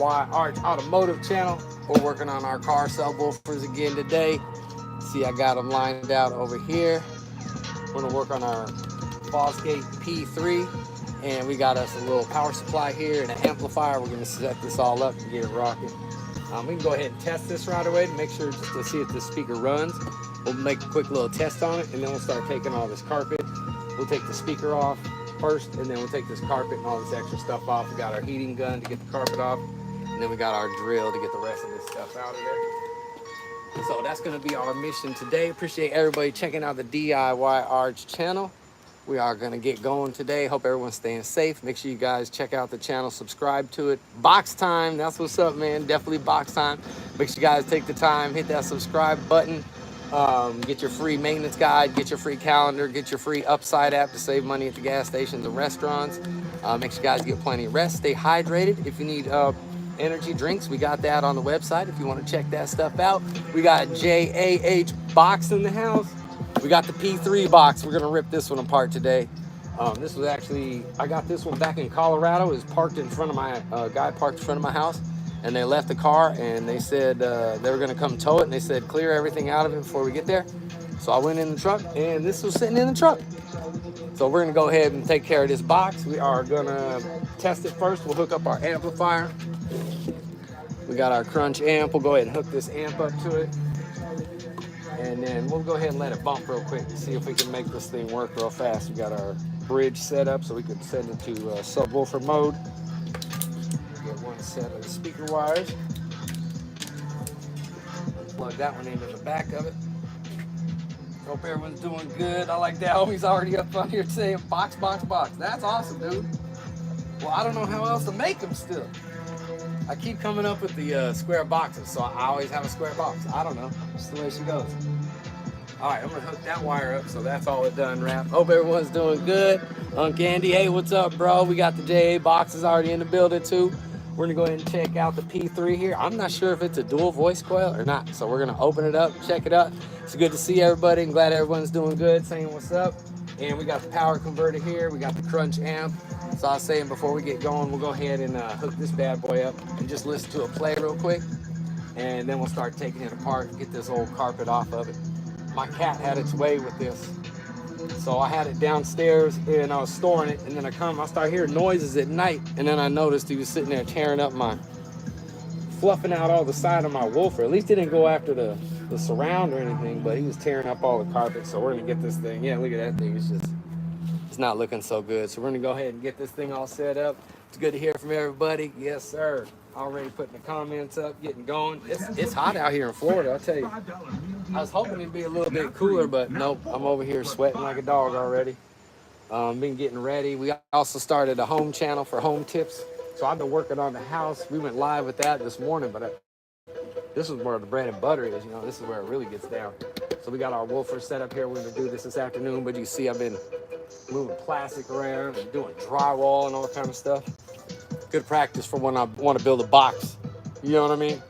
Arch Automotive channel. We're working on our car subwoofers again today. See, I got them lined out over here. We're gonna work on our Fosgate P3, and we got us a little power supply here and an amplifier. We're gonna set this all up and get it rocking. We can go ahead and test this right away to make sure, just to see if the speaker runs. We'll make a quick little test on it, and then we'll start taking all this carpet. We'll take the speaker off first, and then we'll take this carpet and all this extra stuff off. We got our heating gun to get the carpet off, and then we got our drill to get the rest of this stuff out of there. So that's going to be our mission today. Appreciate everybody checking out the DIY Arch channel. We are going to get going today. Hope everyone's staying safe. Make sure you guys check out the channel, subscribe to it. Box time, that's what's up, man. Definitely box time. Make sure you guys take the time, hit that subscribe button. Get your free maintenance guide, get your free calendar, get your free Upside app to save money at the gas stations and restaurants. Make sure you guys get plenty of rest, stay hydrated. If you need energy drinks, we got that on the website if you want to check that stuff out. We got JAH box in the house. We got the P3 box. We're gonna rip this one apart today. This was actually, I got this one back in Colorado. It was parked in front of my, guy parked in front of my house, and they left the car, and they said they were gonna come tow it, and they said clear everything out of it before we get there. So I went in the truck, and this was sitting in the truck. So we're gonna go ahead and take care of this box. We are gonna test it first. We'll hook up our amplifier. We got our crunch amp. We'll go ahead and hook this amp up to it. And then we'll go ahead and let it bump real quick to see if we can make this thing work real fast. We got our bridge set up so we can send it to subwoofer mode. Get one set of the speaker wires. Plug that one into the back of it. Hope everyone's doing good. I like that. Oh, he's already up on here saying box, box, box. That's awesome, dude. Well, I don't know how else to make them still. I keep coming up with the square boxes, so I always have a square box. I don't know. Just the way she goes. All right, I'm gonna hook that wire up, so that's all it done wrap. Hope everyone's doing good. Uncle Andy, hey, what's up, bro? We got the JA boxes already in the building too. We're gonna go ahead and check out the P3 here. I'm not sure if it's a dual voice coil or not, so we're gonna open it up, check it out. It's good to see everybody. I'm glad everyone's doing good, saying what's up. And we got the power converter here. We got the crunch amp. So I was saying before we get going, we'll go ahead and hook this bad boy up and just listen to it play real quick. And then we'll start taking it apart and get this old carpet off of it. My cat had its way with this. So I had it downstairs and I was storing it. And then I start hearing noises at night. And then I noticed he was sitting there tearing up fluffing out all the side of my woofer. At least he didn't go after the surround or anything, but he was tearing up all the carpet. So we're gonna get this thing. Yeah, look at that thing. It's not looking so good. So we're gonna go ahead and get this thing all set up. It's good to hear from everybody. Yes, sir. Already putting the comments up, getting going. It's hot out here in Florida, I'll tell you. I was hoping it'd be a little bit cooler, but nope. I'm over here sweating like a dog already. Been getting ready. We also started a home channel for home tips. So I've been working on the house. We went live with that this morning, but this is where the bread and butter is. You know, this is where it really gets down. So we got our woofer set up here. We're gonna do this afternoon, but you see I've been moving plastic around and doing drywall and all that kind of stuff. Good practice for when I want to build a box. You know what I mean?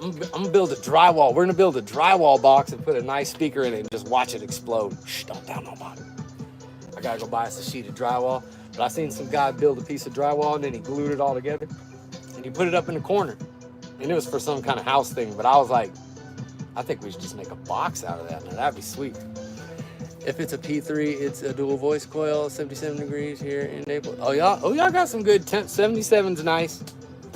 I'm gonna build a drywall. We're gonna build a drywall box and put a nice speaker in it and just watch it explode. Shh, don't tell nobody. I gotta go buy us a sheet of drywall. But I seen some guy build a piece of drywall and then he glued it all together and he put it up in the corner. And it was for some kind of house thing. But I was like, I think we should just make a box out of that. Now that'd be sweet. If it's a P3, it's a dual voice coil, 77 degrees here in Naples. Oh, y'all got some good temps. 77's nice.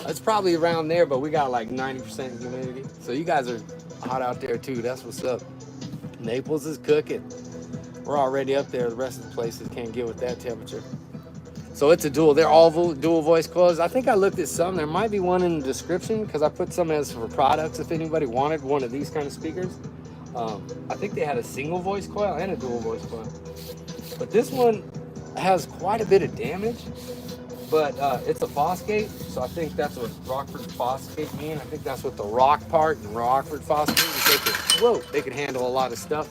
It's probably around there, but we got like 90% humidity. So you guys are hot out there too. That's what's up. Naples is cooking. We're already up there. The rest of the places can't get with that temperature. So it's a dual. They're all dual voice coils. I think I looked at some. There might be one in the description because I put some as for products if anybody wanted one of these kind of speakers. I think they had a single voice coil and a dual voice coil. But this one has quite a bit of damage. But it's a Fosgate, so I think that's what Rockford Fosgate mean. I think that's what the rock part and Rockford Fosgate. They could handle a lot of stuff.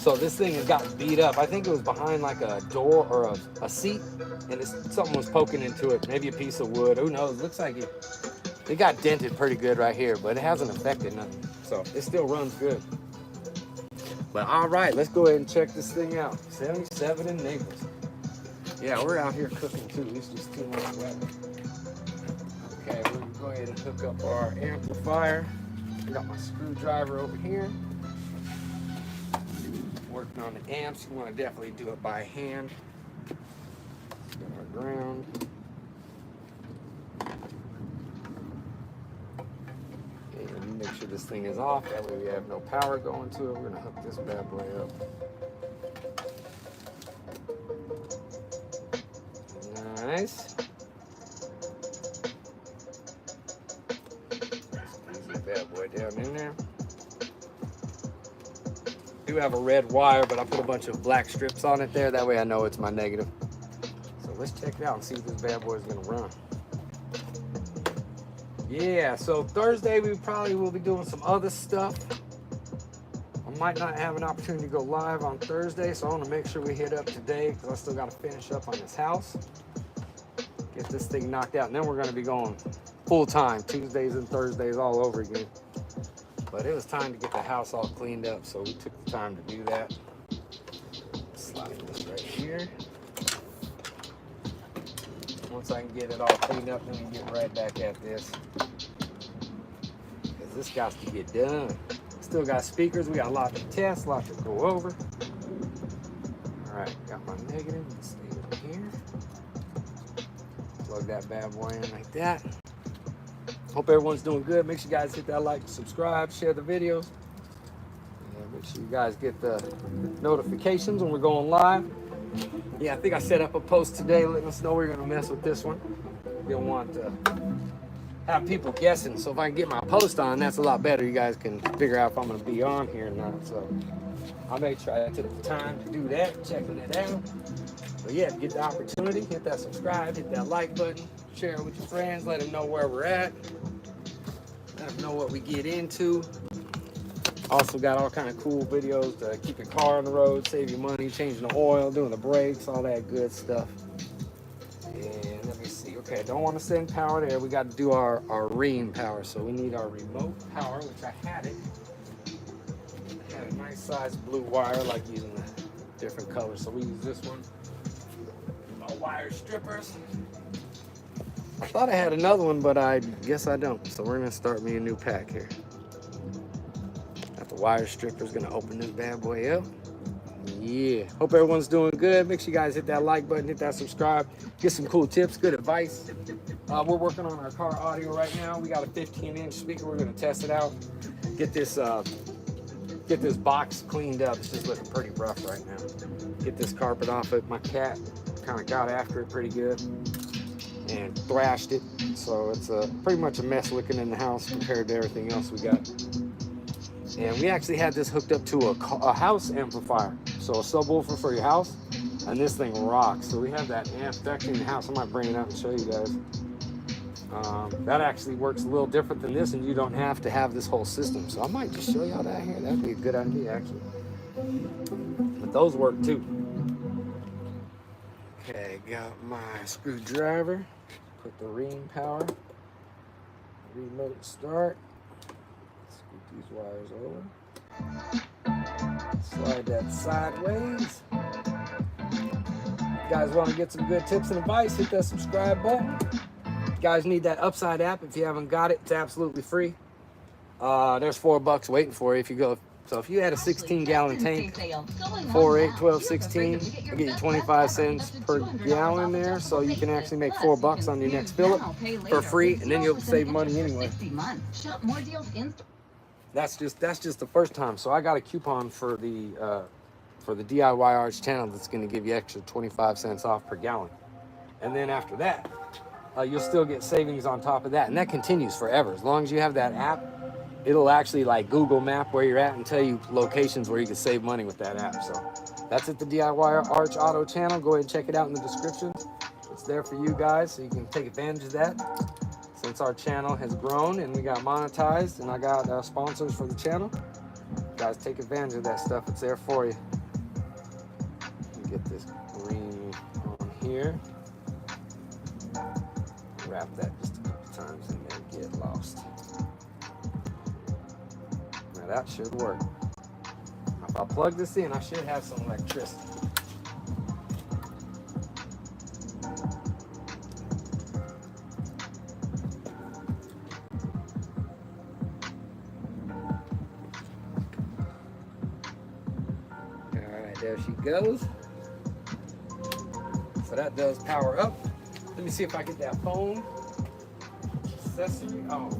So this thing has gotten beat up. I think it was behind like a door or a seat, and something was poking into it. Maybe a piece of wood. Who knows? Looks like it got dented pretty good right here, but it hasn't affected nothing. So it still runs good. But all right, let's go ahead and check this thing out. 77 in Naples. Yeah, we're out here cooking too. It's just too much weather. Okay, we're gonna go ahead and hook up our amplifier. I got my screwdriver over here. Working on the amps, you want to definitely do it by hand. Got our ground. And make sure this thing is off, that way we have no power going to it. We're gonna hook this bad boy up. Nice. Squeeze the bad boy down in there. I do have a red wire, but I put a bunch of black strips on it there. That way I know it's my negative. So let's check it out and see if this bad boy is gonna run. Yeah, so Thursday we probably will be doing some other stuff. I might not have an opportunity to go live on Thursday, so I want to make sure we hit up today because I still got to finish up on this house. Get this thing knocked out, and then we're going to be going full time, Tuesdays and Thursdays all over again. But it was time to get the house all cleaned up, so we took the time to do that. Slide this right here. Once I can get it all cleaned up, then we get right back at this. Because this got to get done. Still got speakers, we got a lot to test, a lot to go over. Alright, got my negative, let's stay over here. Plug that bad boy in like that. Hope everyone's doing good. Make sure you guys hit that like, subscribe, share the videos. And make sure you guys get the notifications when we're going live. Yeah, I think I set up a post today letting us know we're going to mess with this one. We don't want to have people guessing, so if I can get my post on, that's a lot better. You guys can figure out if I'm going to be on here or not. So I may try to take the time to do that, checking it out. But yeah, get the opportunity, hit that subscribe, hit that like button, share it with your friends, let them know where we're at, let them know what we get into. Also got all kind of cool videos to keep your car on the road, save you money, changing the oil, doing the brakes, all that good stuff. And let me see. Okay, don't want to send power there. We got to do our ream power. So we need our remote power, which I had it. I had a nice size blue wire, I like using the different colors. So we use this one. My wire strippers. I thought I had another one, but I guess I don't. So we're going to start me a new pack here. Got the wire strippers, going to open this bad boy up. Yeah, hope everyone's doing good. Make sure you guys hit that like button, hit that subscribe, get some cool tips, good advice. We're working on our car audio right now. We got a 15-inch speaker. We're going to test it out. Get this box cleaned up. It's just looking pretty rough right now. Get this carpet off it. My cat kind of got after it pretty good and thrashed it. So it's pretty much a mess looking in the house compared to everything else we got. And we actually had this hooked up to a house amplifier. So a subwoofer for your house, and this thing rocks. So we have that amp actually in the house. I might bring it out and show you guys. That actually works a little different than this, and you don't have to have this whole system. So I might just show y'all that here. That'd be a good idea, actually. But those work too. Okay, got my screwdriver. Put the ream power. Remote start. Scoot these wires over. Slide that sideways. You guys want to get some good tips and advice, hit that subscribe button. You guys need that Upside app. If you haven't got it, it's absolutely free. There's $4 waiting for you if you go. So if you had a 16-gallon tank, 4, 8, 12, 16, I get you 25 cents per gallon there, so you can actually make $4 on your next fill up for free, and then you'll save money anyway. That's just the first time. So I got a coupon for the DIY Arch channel that's going to give you extra 25 cents off per gallon, and then after that, you'll still get savings on top of that, and that continues forever as long as you have that app. It'll actually like Google Map where you're at and tell you locations where you can save money with that app. So that's at the DIY Arch Auto channel. Go ahead and check it out in the description. It's there for you guys, so you can take advantage of that. Since our channel has grown and we got monetized and I got sponsors for the channel, you guys take advantage of that stuff. It's there for you. Get this green on here. Wrap that just a couple times and then get lost. Now that should work. If I plug this in, I should have some electricity. There she goes. So that does power up. Let me see if I get that phone accessory. Oh,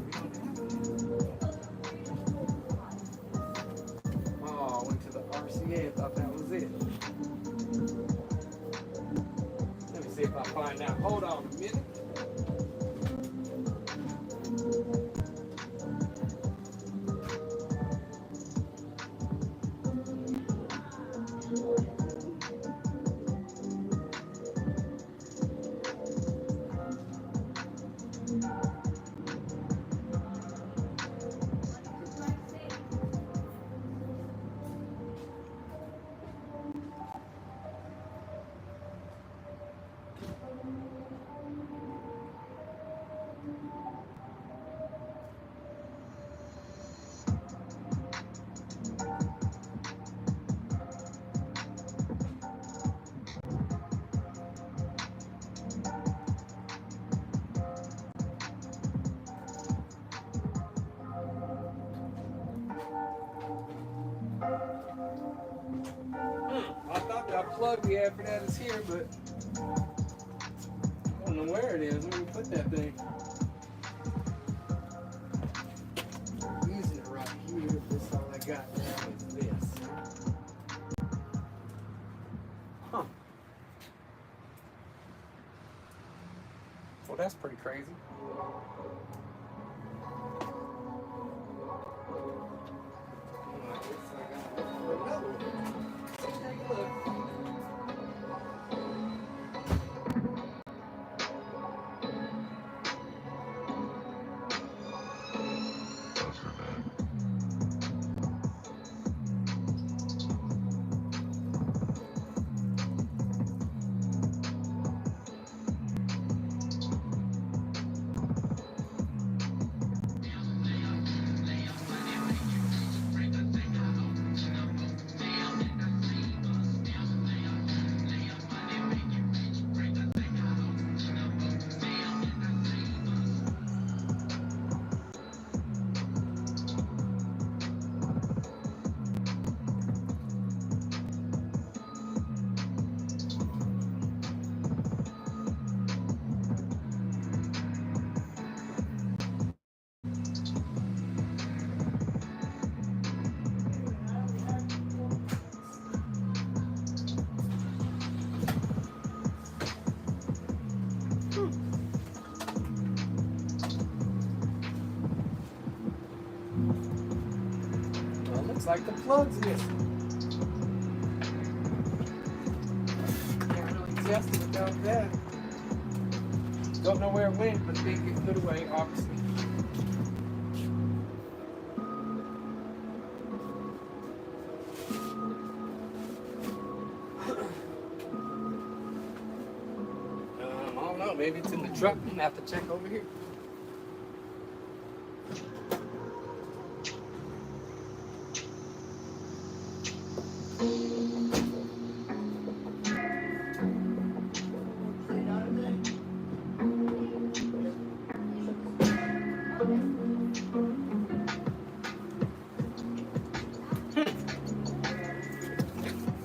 I went to the RCA. I thought that was it. Let me see if I find out. Hold on a minute. I thought that plug we had for that is here, but I don't know where it is. Where we put that thing? I'm using it right here. That's all I got now is this. Huh. Well, that's pretty crazy. Like the plug's missing. Can't really test it without that. Don't know where it went, but they get put away, obviously. I don't know, maybe it's in the truck. I'm gonna have to check over here.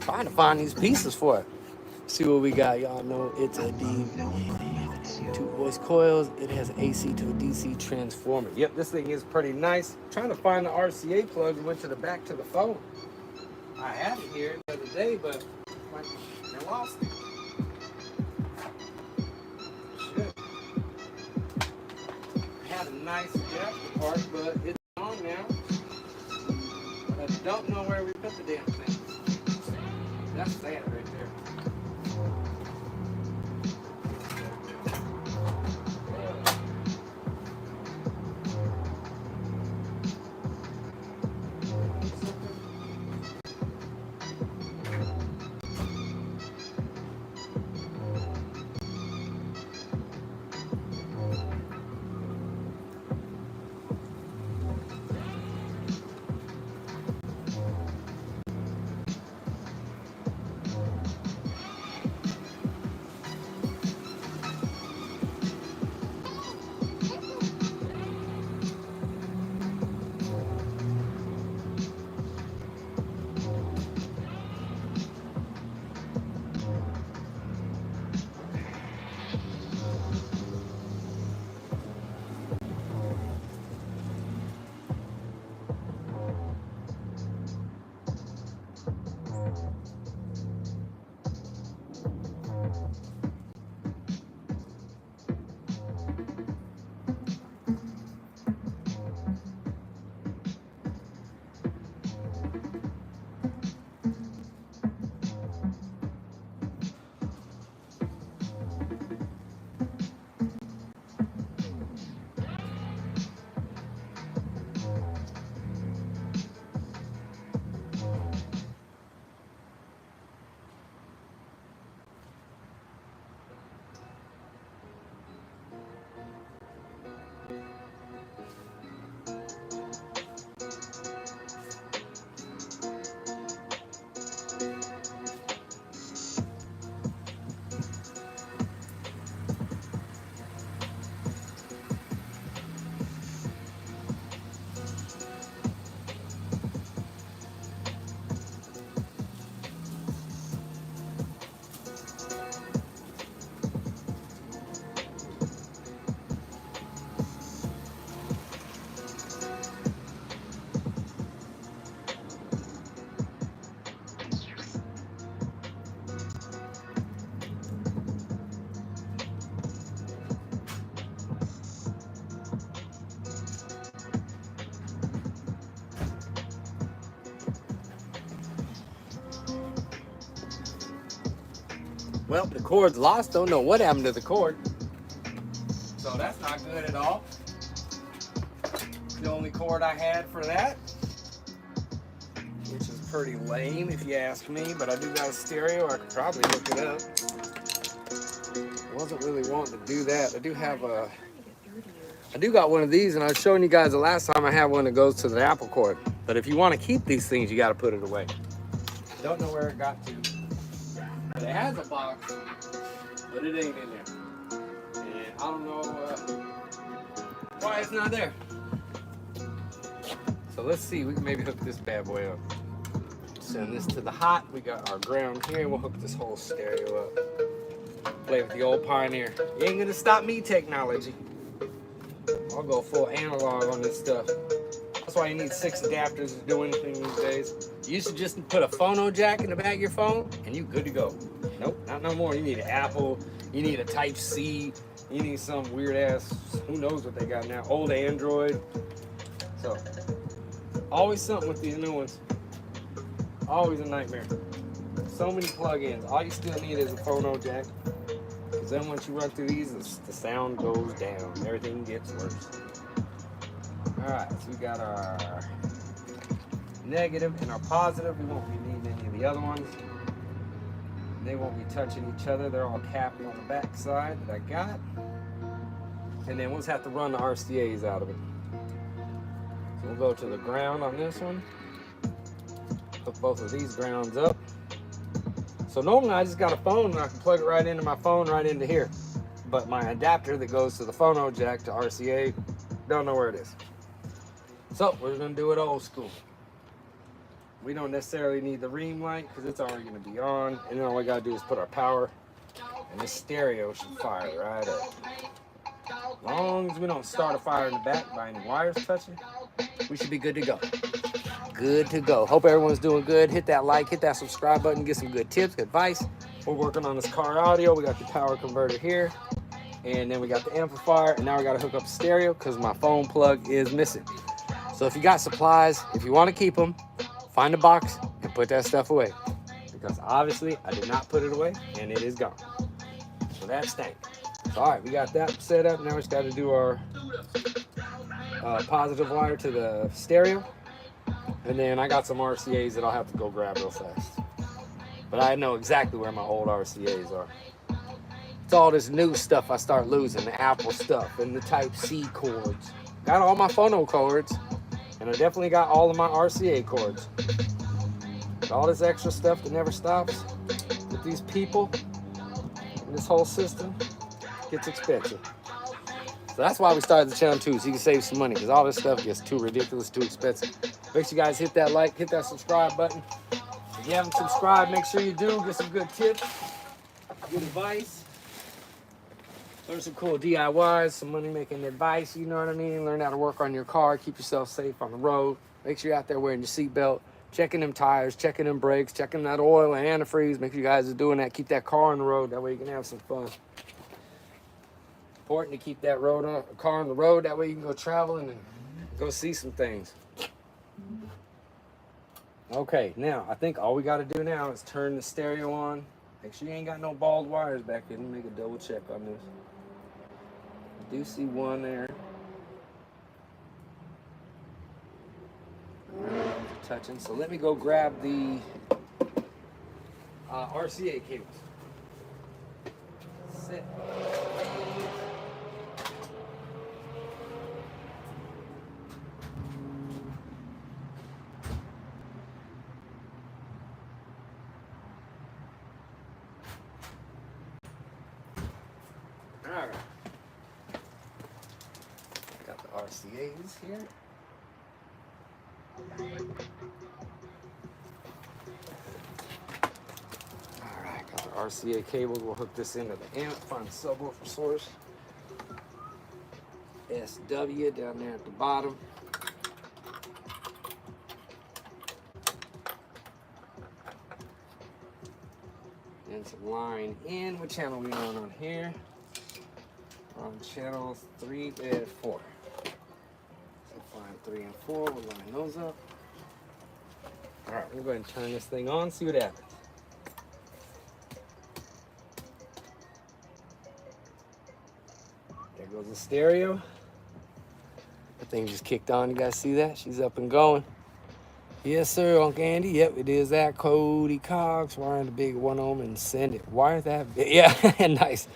Trying to find these pieces for it. See what we got. Y'all know it's a two voice coils. It has an AC to a DC transformer. Yep, this thing is pretty nice. Trying to find the RCA plug and went to the back to the phone. I had it here the other day, but I lost it. Shit. Had a nice adapter part, but it's on now. But I don't know where we put the damn thing. That's sad right there. Well, the cord's lost. Don't know what happened to the cord. So that's not good at all. The only cord I had for that, which is pretty lame if you ask me, but I do got a stereo. I could probably look it up. I wasn't really wanting to do that. I do got one of these, and I was showing you guys the last time I had one that goes to the Apple cord. But if you want to keep these things, you got to put it away. Don't know where it got to. But it has a box, but it ain't in there. And I don't know why it's not there. So let's see, we can maybe hook this bad boy up. Send this to the hot. We got our ground here. We'll hook this whole stereo up. Play with the old Pioneer. You ain't gonna stop me, technology. I'll go full analog on this stuff. That's why you need 6 adapters to do anything these days. You used to just put a phono jack in the back of your phone and you good to go. Nope, not no more. You need an Apple, you need a Type-C, you need some weird ass, who knows what they got now, old Android. So, always something with these new ones. Always a nightmare. So many plug-ins. All you still need is a phono jack. Because then once you run through these, the sound goes down. Everything gets worse. Alright, so we got our negative and our positive. We won't be needing any of the other ones. They won't be touching each other. They're all capped on the back side that I got. And then we'll just have to run the RCAs out of it. So we'll go to the ground on this one. Hook both of these grounds up. So normally I just got a phone and I can plug it right into my phone, right into here. But my adapter that goes to the phono jack to RCA, don't know where it is. So we're gonna do it old school. We don't necessarily need the ream light because it's already gonna be on. And then all we gotta do is put our power, and this stereo should fire right up. As long as we don't start a fire in the back by any wires touching, we should be good to go. Good to go. Hope everyone's doing good. Hit that like, hit that subscribe button, get some good tips, advice. We're working on this car audio. We got the power converter here, and then we got the amplifier, and now we got to hook up the stereo because my phone plug is missing. So if you got supplies, if you want to keep them, find a box and put that stuff away, because obviously I did not put it away and it is gone. So that stank. So, all right, we got that set up. Now we just got to do our positive wire to the stereo. And then I got some RCAs that I'll have to go grab real fast. But I know exactly where my old RCAs are. It's all this new stuff I start losing, the Apple stuff and the Type-C cords. Got all my phono cords, and I definitely got all of my RCA cords. But all this extra stuff that never stops with these people and this whole system gets expensive. So that's why we started the channel too, so you can save some money, because all this stuff gets too ridiculous, too expensive. Make sure you guys hit that like, hit that subscribe button. If you haven't subscribed, make sure you do. Get some good tips, good advice. Learn some cool DIYs, some money-making advice, you know what I mean? Learn how to work on your car, keep yourself safe on the road. Make sure you're out there wearing your seatbelt, checking them tires, checking them brakes, checking that oil and antifreeze. Make sure you guys are doing that. Keep that car on the road, that way you can have some fun. Important to keep that car on the road, that way you can go traveling and go see some things. Okay, now I think all we got to do now is turn the stereo on. Make sure you ain't got no bald wires back there. Let me make a double check on this. I do see one there. Touching. So let me go grab the RCA cables. Sit. Alright. Got the RCAs here. Alright, got the RCA cables. We'll hook this into the amp, find the subwoofer source. SW down there at the bottom. And some line in. What channel are we on here? We're on channel 3 and 4. So find 3 and 4. We'll line those up. Alright, we'll go ahead and turn this thing on, see what happens. the stereo. That thing just kicked on. You guys see that? She's up and going. Yes, sir, Uncle Andy. Yep, it is that. Cody Cox, wiring the big 1 ohm and send it. Wire that big. Yeah, nice.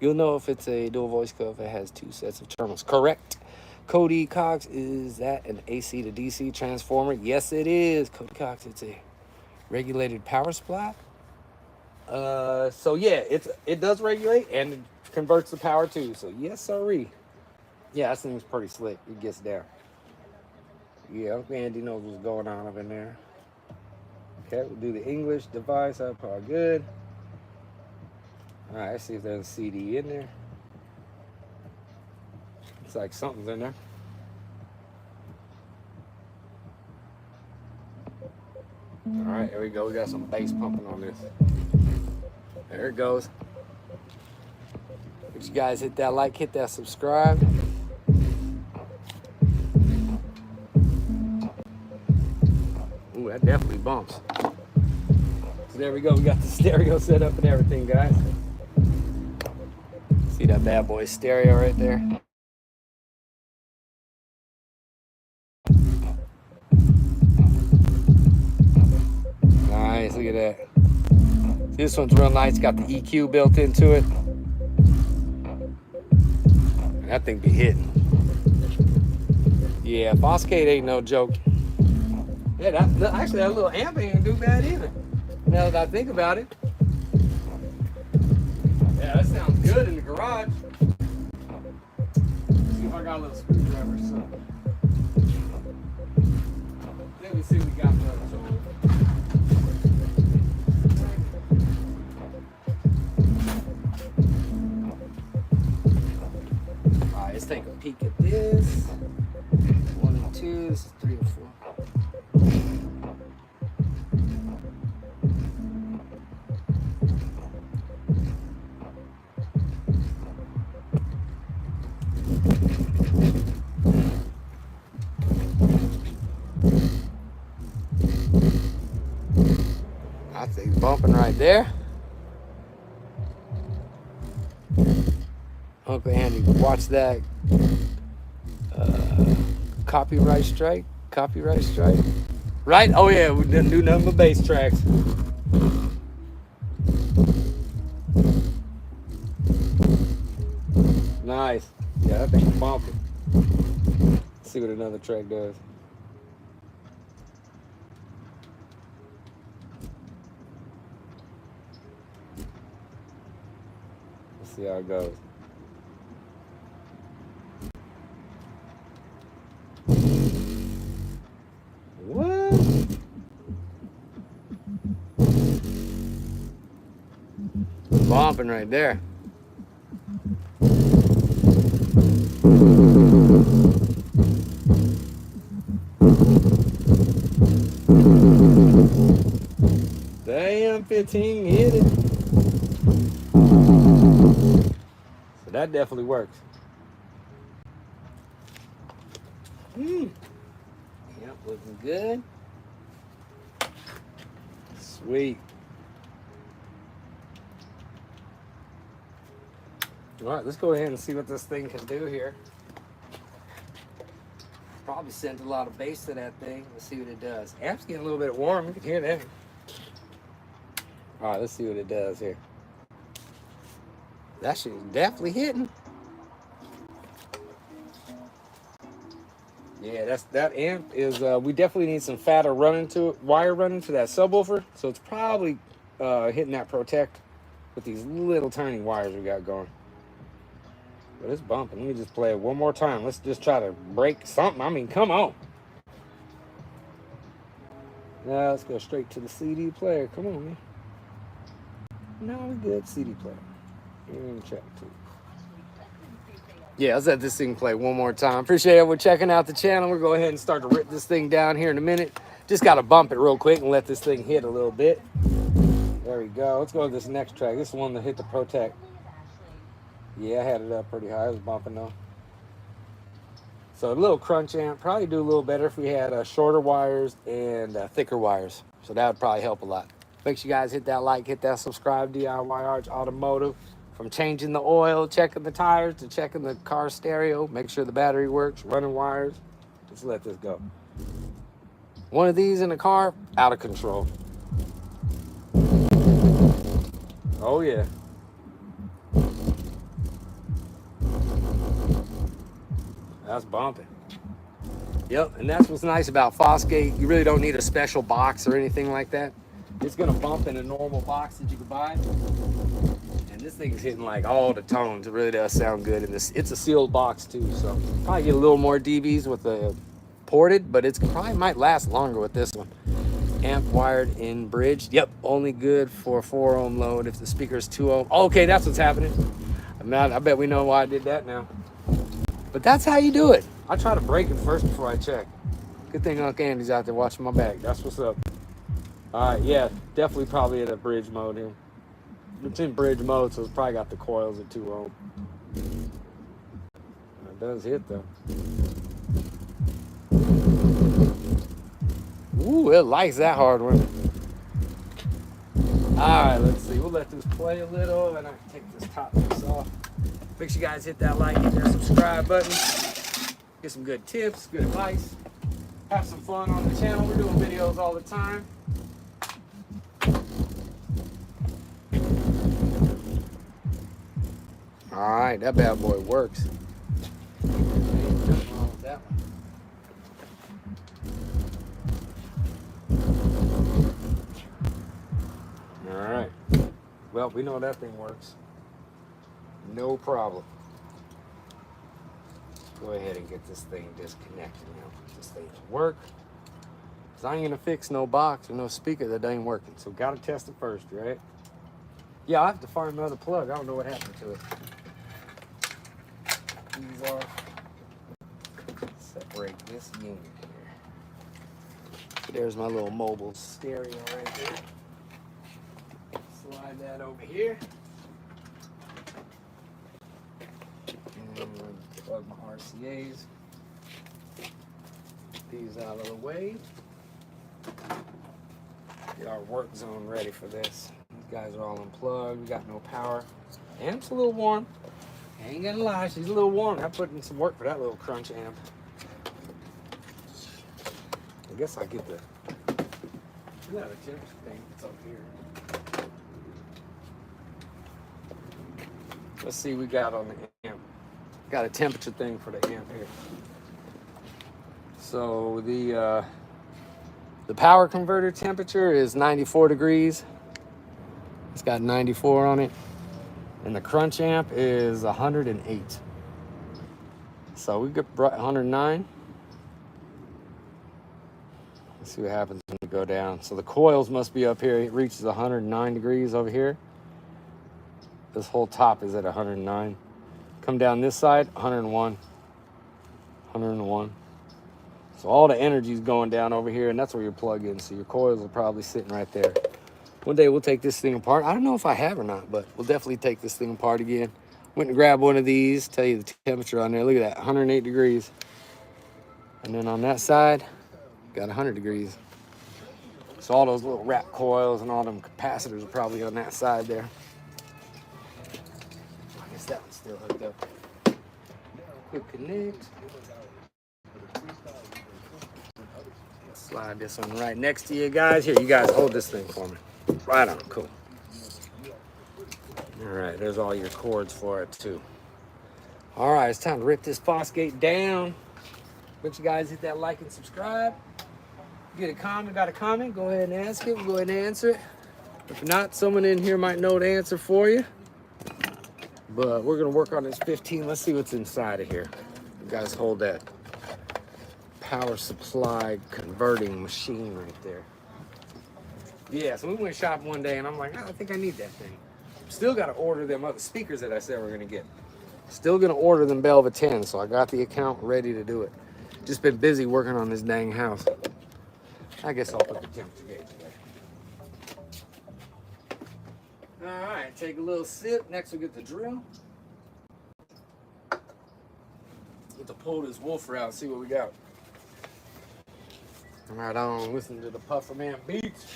You'll know if it's a dual voice coil if it has 2 sets of terminals. Correct. Cody Cox, is that an AC to DC transformer? Yes, it is. Cody Cox, it's a regulated power supply. So yeah, it does regulate and it converts the power too. So yes, sirree. Yeah, that thing's pretty slick. It gets down. Yeah, Andy knows what's going on up in there. Okay, we'll do the English device. That's probably good. All right, let's see if there's a CD in there. Looks like something's in there. All right, here we go. We got some bass pumping on this. There it goes. But you guys hit that like, hit that subscribe. Ooh, that definitely bumps. So there we go. We got the stereo set up and everything, guys. See that bad boy stereo right there? Nice, look at that. See, this one's real nice. Got the EQ built into it. That thing be hitting. Yeah, Fosgate ain't no joke. Yeah, actually that little amp ain't do bad either. Now that I think about it. Yeah, that sounds good in the garage. Let's see if I got a little screwdriver or something. Let me see what we got for us. Alright, let's take a peek at this. 1 and 2, this is 3 and 4. I think bumping right there. Uncle Andy, watch that. Copyright strike. Copyright strike. Right? Oh yeah, we didn't do nothing but bass tracks. Nice. Yeah, that thing's bumping. Let's see what another track does. Let's see how it goes. What? Bumping right there. Damn, 15 hit it. So that definitely works. Yep, looking good. Sweet. All right, let's go ahead and see what this thing can do here. Probably sent a lot of bass to that thing. Let's see what it does. Amp's getting a little bit warm. You can hear that. All right, let's see what it does here. That shit is definitely hitting. Yeah, that amp is. We definitely need some fatter wire running to that subwoofer. So it's probably hitting that protect with these little tiny wires we got going. But it's bumping. Let me just play it one more time. Let's just try to break something. I mean, come on. Now let's go straight to the CD player. Come on, man. No, we're good. CD player. Check too. Yeah, let's let this thing play one more time. Appreciate everyone checking out the channel. We'll go ahead and start to rip this thing down here in a minute. Just got to bump it real quick and let this thing hit a little bit. There we go. Let's go to this next track. This is the one that hit the Protect. Yeah, I had it up pretty high. It was bumping though. So a little crunch amp. Probably do a little better if we had shorter wires and thicker wires. So that would probably help a lot. Make sure you guys hit that like, hit that subscribe. DIY Arch Automotive. From changing the oil, checking the tires, to checking the car stereo, make sure the battery works, running wires. Just let this go. One of these in the car, out of control. Oh yeah. That's bumping. Yep, and that's what's nice about Fosgate. You really don't need a special box or anything like that. It's gonna bump in a normal box that you can buy. And this thing's hitting like all the tones. It really does sound good. And it's a sealed box too, so probably get a little more dBs with the ported, but it's probably might last longer with this one. Amp wired in bridge. Yep, only good for 4 ohm load if the speaker's 2 ohm. Okay, that's what's happening. I bet we know why I did that now. But that's how you do it. I try to break it first before I check. Good thing Uncle Andy's out there watching my back. That's what's up. All right, yeah, definitely probably in a bridge mode here. It's in bridge mode, so it's probably got the coils at 2 ohm. It does hit though. Ooh, it likes that hard one. All right, let's see. We'll let this play a little, and I can take this top piece off. Make sure you guys hit that like, hit that subscribe button. Get some good tips, good advice. Have some fun on the channel. We're doing videos all the time. All right, that bad boy works. That one. All right. Well, we know that thing works. No problem. Go ahead and get this thing disconnected now. This thing to work. Cause I ain't gonna fix no box or no speaker that ain't working. So gotta test it first, right? Yeah, I have to find another plug. I don't know what happened to it. These are. Separate this unit here. There's my little mobile stereo right there. Slide that over here. And plug my RCAs. Get these out of the way. Get our work zone ready for this. These guys are all unplugged. We got no power. Amp's a little warm. I ain't gonna lie, she's a little warm. I put in some work for that little crunch amp. I guess I get the temperature thing that's up here. Let's see what we got on the amp. Got a temperature thing for the amp here. So the power converter temperature is 94 degrees. It's got 94 on it. And the crunch amp is 108. So we get 109. Let's see what happens when we go down. So the coils must be up here. It reaches 109 degrees over here. This whole top is at 109. Come down this side, 101. 101. So all the energy is going down over here, and that's where your plug in. So your coils are probably sitting right there. One day we'll take this thing apart. I don't know if I have or not, but we'll definitely take this thing apart again. Went and grabbed one of these, tell you the temperature on there. Look at that, 108 degrees. And then on that side, got 100 degrees. So all those little wrap coils and all them capacitors are probably on that side there. I guess that one's still hooked up. Quick connect. Slide this one right next to you guys. Here, you guys hold this thing for me. Right on, cool. All right, there's all your cords for it too. All right, it's time to rip this Fosgate down. But you guys hit that like and subscribe. Get a comment, got a comment, go ahead and ask it. We'll go ahead and answer it. If not, someone in here might know the answer for you. But we're gonna work on this 15. Let's see what's inside of here. You guys hold that power supply converting machine right there. Yeah, so we went shopping one day and I'm like, oh, I think I need that thing. Still got to order them other speakers that I said we're going to get. Still going to order them Belva 10, so I got the account ready to do it. Just been busy working on this dang house. I guess I'll put the temperature gauge away. All right, take a little sip. Next we'll get the drill. Get to pull this woofer out and see what we got. Right on, listen to the Pufferman beats.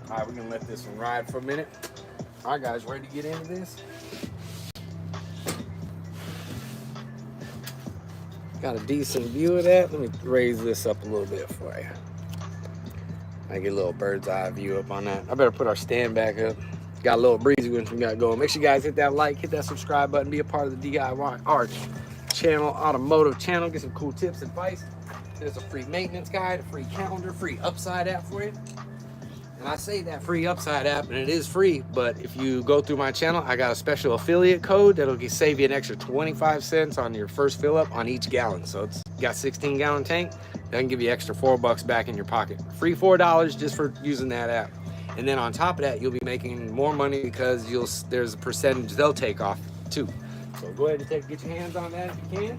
All right, we're gonna let this one ride for a minute. All right, guys, ready to get into this? Got a decent view of that. Let me raise this up a little bit for you. I get a little bird's eye view up on that. I better put our stand back up. Got a little breezy when we got going. Make sure you guys hit that like, hit that subscribe button, be a part of the DIY art channel, automotive channel. Get some cool tips, advice. There's a free maintenance guide, a free calendar, free Upside app for you. And I say that free Upside app, and it is free, but if you go through my channel, I got a special affiliate code that'll save you an extra 25 cents on your first fill up on each gallon. So it's got 16-gallon tank. That can give you extra $4 back in your pocket. Free $4 just for using that app. And then on top of that, you'll be making more money because there's a percentage they'll take off too. So go ahead and get your hands on that if you can,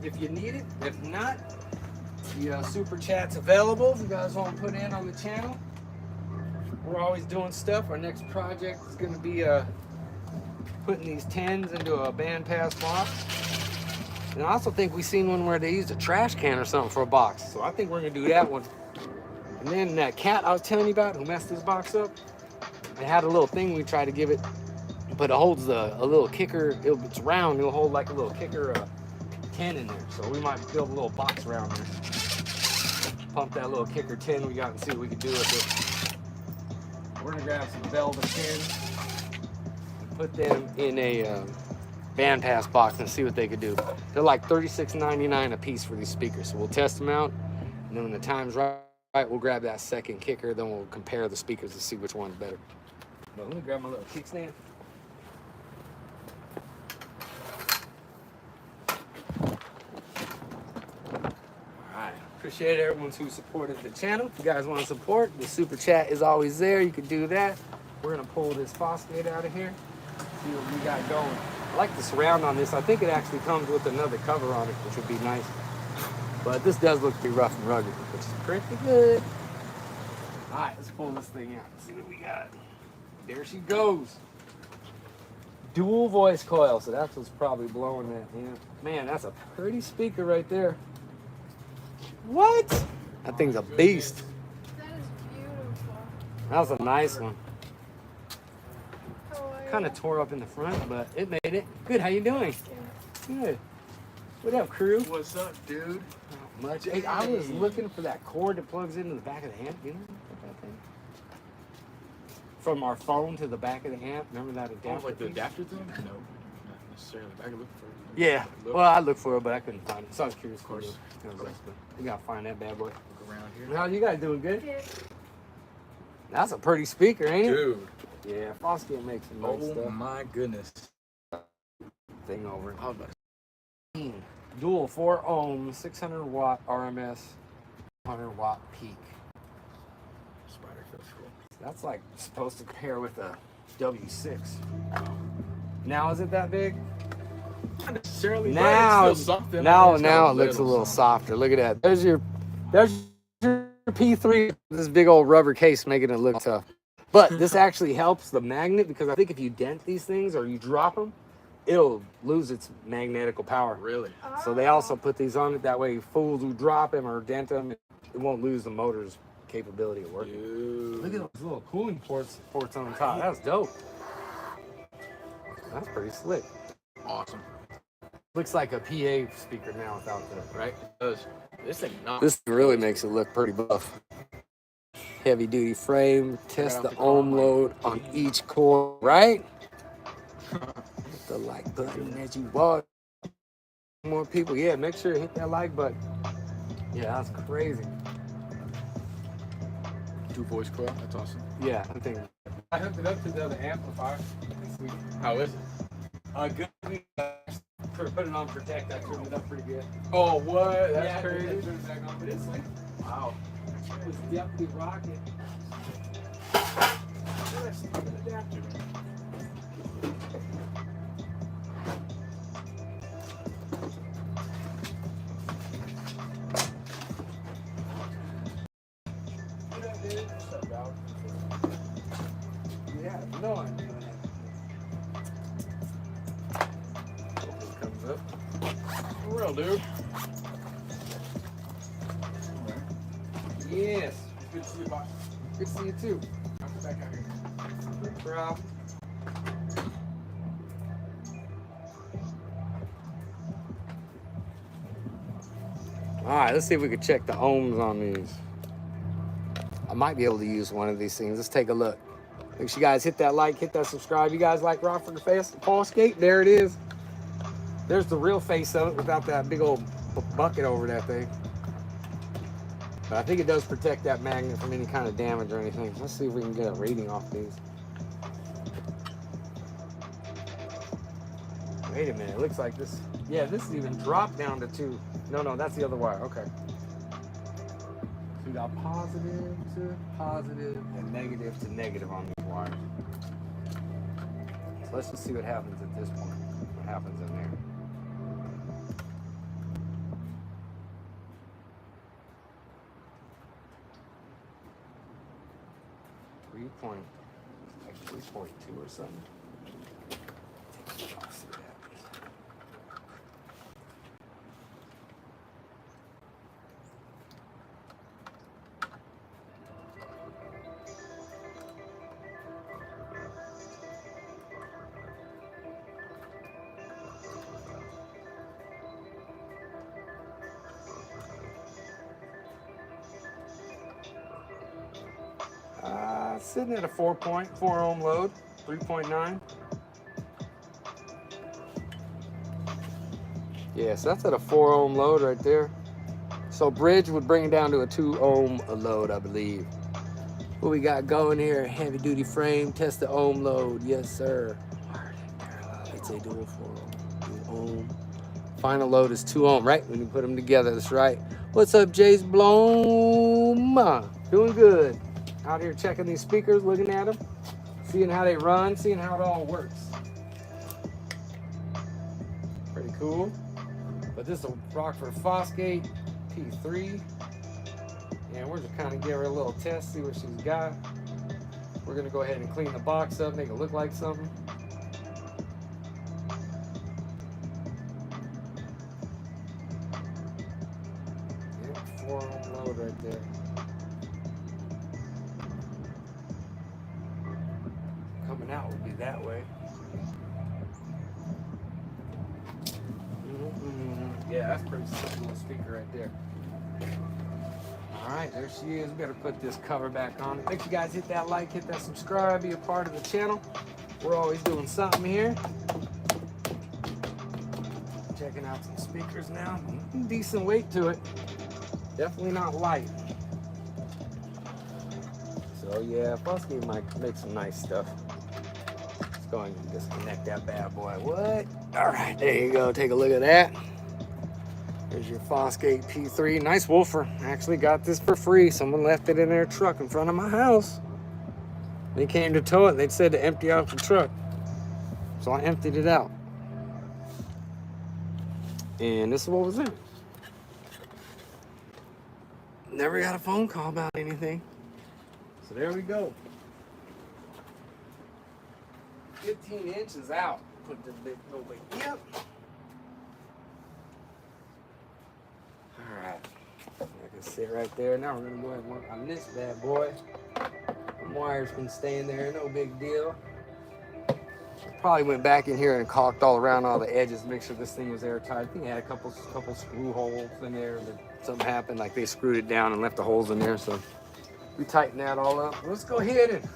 if you need it. If not, the super chat's available if you guys want to put in on the channel. We're always doing stuff. Our next project is going to be putting these 10s into a bandpass box. And I also think we seen one where they used a trash can or something for a box. So I think we're going to do that one. And then that cat I was telling you about who messed this box up, it had a little thing we tried to give it, but it holds a little kicker. It's round. It'll hold like a little kicker 10 in there. So we might build a little box around there. Pump that little kicker 10 we got and see what we can do with it. We're gonna grab some velvet pins and put them in a bandpass box and see what they could do. They're like $36.99 a piece for these speakers. So we'll test them out, and then when the time's right, we'll grab that second kicker. Then we'll compare the speakers to see which one's better. But let me grab my little kickstand. Appreciate everyone who supported the channel. If you guys want to support, the super chat is always there. You can do that. We're gonna pull this Fosgate out of here, see what we got going. I like the surround on this. I think it actually comes with another cover on it, which would be nice. But this does look pretty rough and rugged, which is pretty good. All right, let's pull this thing out and see what we got. There she goes. Dual voice coil, so that's what's probably blowing that. Yeah. Man, that's a pretty speaker right there. What? That thing's a beast. That is beautiful. That was a nice one. Kind of tore up in the front, but it made it. Good, how you doing? Good. What up, crew? What's up, dude? Not much. Hey, I was looking for that cord that plugs into the back of the amp. You know that thing? From our phone to the back of the amp. Remember that adapter? Oh, like the adapter thing? No, not necessarily. I can look for it. Yeah. Well, I looked for it, but I couldn't find it. So I was curious. Of course. You gotta find that bad boy. Look around here. How you guys doing? Good? Yeah. That's a pretty speaker, ain't it? Dude. Yeah, Fosgate makes some nice Oh stuff. my goodness. Thing over it. Oh, but Dual 4 ohms, 600 watt RMS, 100 watt peak. spider feels cool. That's like supposed to pair with a W6. Now is it that big? Not necessarily. Now, but it's still something. now It's got it looks a little something. softer. Look at that. There's your P3. This big old rubber case making it look tough. But this actually helps the magnet, because I think if you dent these things or you drop them, it'll lose its magnetical power. Really? So they also put these on it. That way fools who drop them or dent them, it won't lose the motor's capability of working. Dude. Look at those little cooling ports on the top. That's dope. That's pretty slick. Awesome. Looks like a PA speaker now without the, right? It does. This thing not. This really makes it look pretty buff. Heavy duty frame. Test the ohm load on each core, right? Hit the like button as you walk. More people, yeah, make sure to hit that like button. Yeah, that's crazy. 2 voice coil. That's awesome. Yeah, I think I hooked it up to the other amplifier. Sweet. How is it? Good. For putting it on protect, I turned it up pretty good. Oh, what? That's Yeah, crazy. it turns back on, but it's sweet. Wow. It was definitely rocking. That's an adapter. Yeah, no, I'm doing that. Hope this comes up. For real, dude. Yes. Good to see you, boss. Good to see you too. I'm back out here. Bro. Alright, let's see if we can check the ohms on these. I might be able to use one of these things. Let's take a look. Make sure you guys hit that like, hit that subscribe. You guys like Fosgate? There it is. There's the real face of it without that big old bucket over that thing. But I think it does protect that magnet from any kind of damage or anything. Let's see if we can get a rating off these. Wait a minute, it looks like this. Yeah, this is even dropped down to 2. No, that's the other wire. Okay. So we got positive to positive and negative to negative on these wires. So let's just see what happens at this point. What happens in there. Like 3.2 or something. I'll see what happens. Sitting at a 4.4 ohm load, 3.9. Yeah, so that's at a 4 ohm load right there. So bridge would bring it down to a 2 ohm load, I believe. What we got going here? Heavy duty frame, test the ohm load. Yes, sir. Let's say dual 4 ohm. Final load is 2 ohm, right? When you put them together, that's right. What's up, Jace Blom? Doing good. Out here checking these speakers, looking at them, seeing how they run, seeing how it all works. Pretty cool. But this is a Rockford Fosgate P3. And we're just kind of give her a little test, see what she's got. We're gonna go ahead and clean the box up, make it look like something. Yep, 4 ohm load right there. Coming out would be that way. Yeah, that's pretty simple little speaker right there. All right, there she is. Better put this cover back on. Make sure you guys hit that like, hit that subscribe, be a part of the channel. We're always doing something here. Checking out some speakers now. Decent weight to it. Definitely not light. So yeah, Fosgate might make some nice stuff. Let's go and disconnect that bad boy. What? All right, there you go. Take a look at that. There's your Fosgate P3. Nice woofer. Actually got this for free. Someone left it in their truck in front of my house. They came to tow it. They said to empty out the truck. So I emptied it out. And this is what was in it. Never got a phone call about anything. So there we go. 15 inches out. Put this big over here. Alright. I can sit right there. Now we're gonna go ahead and work on this bad boy. The wires can stay in there, no big deal. Probably went back in here and caulked all around all the edges to make sure this thing was airtight. I think it had a couple screw holes in there. Something happened, like they screwed it down and left the holes in there. So we tightened that all up. Let's go ahead and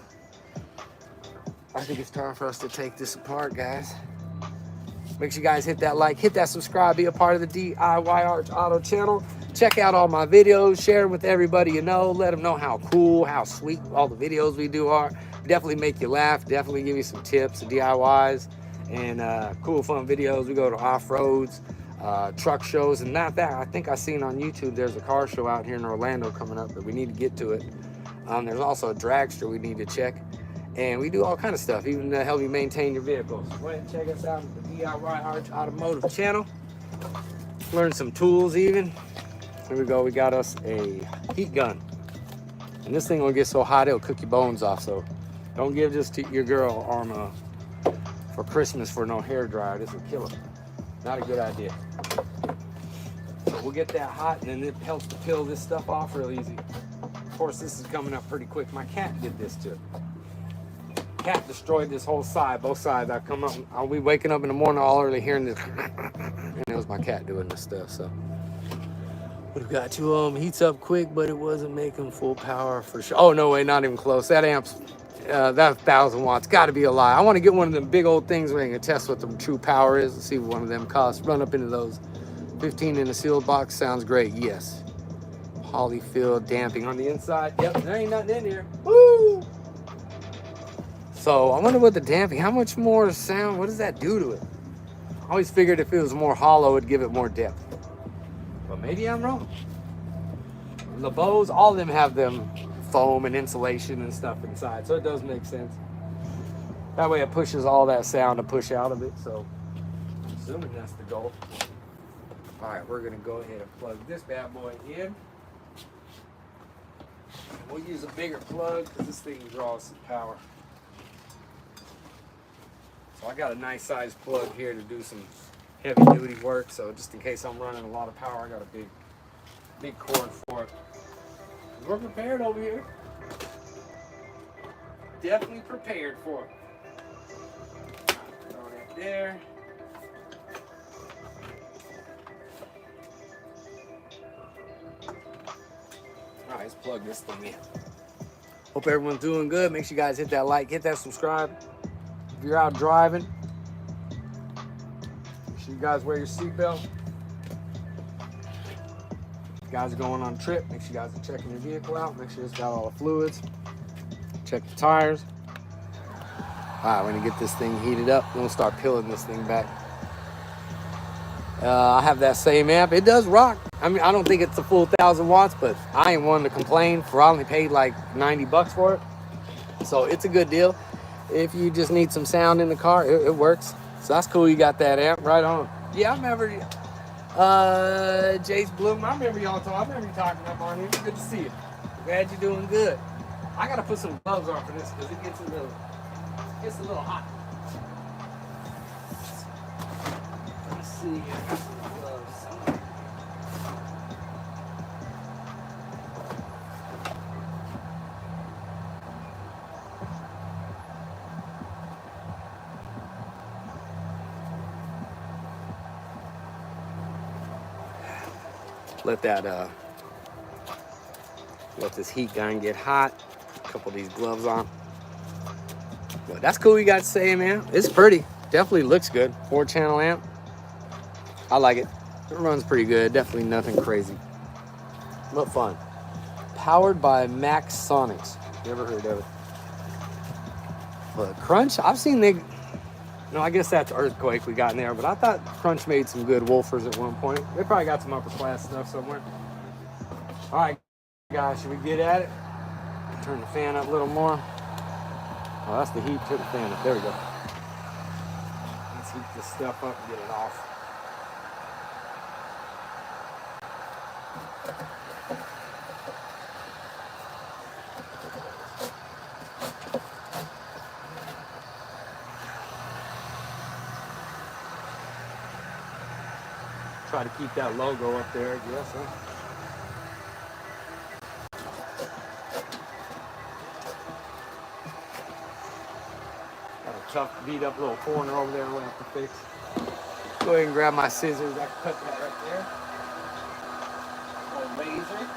I think it's time for us to take this apart, guys. Make sure you guys hit that like, hit that subscribe, be a part of the DIY Arch Auto channel. Check out all my videos, share them with everybody you know. Let them know how cool, how sweet all the videos we do are. Definitely make you laugh, definitely give you some tips and DIYs and cool, fun videos. We go to off-roads, truck shows, and not that. I think I seen on YouTube there's a car show out here in Orlando coming up, but we need to get to it. There's also a dragster we need to check. And we do all kind of stuff, even to help you maintain your vehicles. Go ahead and check us out at the DIY Arch Automotive channel. Learn some tools even. Here we go, we got us a heat gun. And this thing will get so hot it'll cook your bones off, so don't give this to your girl on for Christmas for no hair dryer. This will kill her. Not a good idea. So we'll get that hot and then it helps to peel this stuff off real easy. Of course, this is coming up pretty quick. My cat did this to it. cat destroyed this whole side, both sides. I'll be waking up in the morning all early hearing this, and it was my cat doing this stuff. So we've got two of them. Heats up quick, but it wasn't making full power for sure. Oh no way, not even close. That amp's that 1,000 watts. Got to be a lie. I want to get one of them big old things where you can test what the true power is and see what one of them costs. Run up into those. 15 in a sealed box sounds great. Yes. Polyfill damping on the inside. Yep, there ain't nothing in here. Woo! So I wonder what the damping, how much more sound, what does that do to it? I always figured if it was more hollow, it'd give it more depth. But maybe I'm wrong. The Bose, all of them have them foam and insulation and stuff inside, so it does make sense. That way it pushes all that sound to push out of it, so I'm assuming that's the goal. All right, we're gonna go ahead and plug this bad boy in. We'll use a bigger plug because this thing draws some power. So I got a nice sized plug here to do some heavy duty work. So just in case I'm running a lot of power, I got a big cord for it. We're prepared over here. Definitely prepared for it. Throw that there. All right, let's plug this thing in. Hope everyone's doing good. Make sure you guys hit that like, hit that subscribe. If you're out driving, make sure you guys wear your seatbelt. If you guys are going on a trip, make sure you guys are checking your vehicle out. Make sure it's got all the fluids. Check the tires. All right, we're gonna get this thing heated up. Then we'll start peeling this thing back. I have that same amp. It does rock. I mean, I don't think it's a full 1,000 watts, but I ain't one to complain. I only paid like 90 bucks for it. So it's a good deal. If you just need some sound in the car, it works. So that's cool. You got that amp right on. Yeah, I remember Jace Bloom. I remember y'all talking. I remember you talking up on here. Good to see you. Glad you're doing good. I gotta put some gloves on for this because it gets a little hot. Let's see. I got some gloves. Let this heat gun get hot. A couple of these gloves on. But that's cool. You got to say, man. It's pretty. Definitely looks good. 4-channel amp. I like it. It runs pretty good. Definitely nothing crazy. But fun. Powered by Max Sonics. Never heard of it. But Crunch, I've seen they. No, I guess that's Earthquake we got in there, but I thought Crunch made some good woofers at one point. They probably got some upper class stuff somewhere. All right, guys, should we get at it? Turn the fan up a little more. Oh, that's the heat. Turn the fan up. There we go. Let's heat this stuff up and get it off. Try to keep that logo up there, I guess, huh? Got a tough, beat up little corner over there we'll have to fix. Go ahead and grab my scissors. I can cut that right there. Little laser.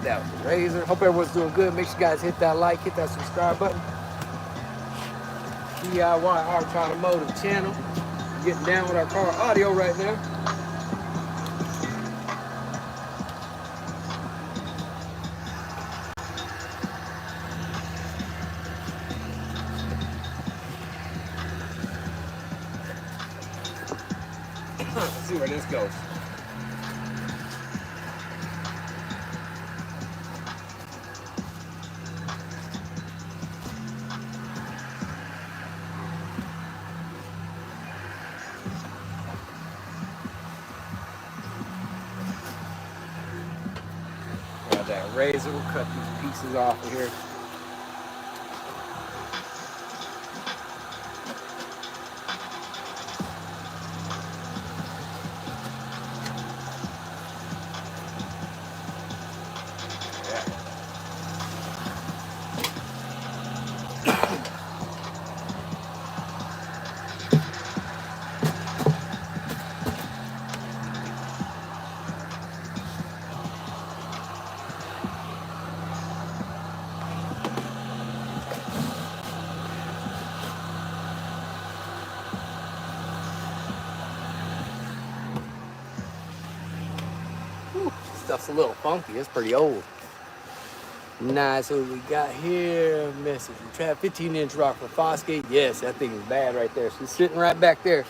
That was the razor. Hope everyone's doing good. Make sure you guys hit that like, hit that subscribe button. DIY Hard Automotive channel. Getting down with our car audio right now. Let's see where this goes. razor will cut these pieces off of here. Stuff's a little funky. It's pretty old. Nice. What we got here? Message. We tried 15-inch rock for Fosgate. Yes, that thing is bad right there. She's sitting right back there.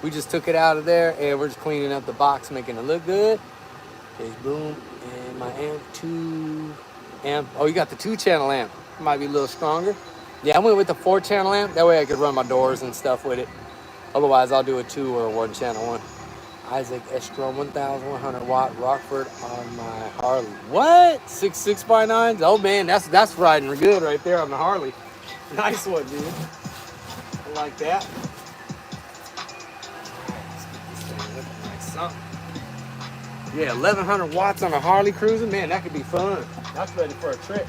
We just took it out of there and we're just cleaning up the box, making it look good. Okay, boom. And my amp 2 amp. Oh, you got the 2-channel amp. Might be a little stronger. Yeah, I went with the 4-channel amp. That way I could run my doors and stuff with it. Otherwise, I'll do a 2 or a 1-channel one. Isaac Estrom 1100 watt Rockford on my Harley. What? 6.9s? Oh man, that's riding good right there on the Harley. Nice one, dude. I like that. Let's get this thing looking like something. Yeah, 1100 watts on a Harley cruising. Man, that could be fun. That's ready for a trip.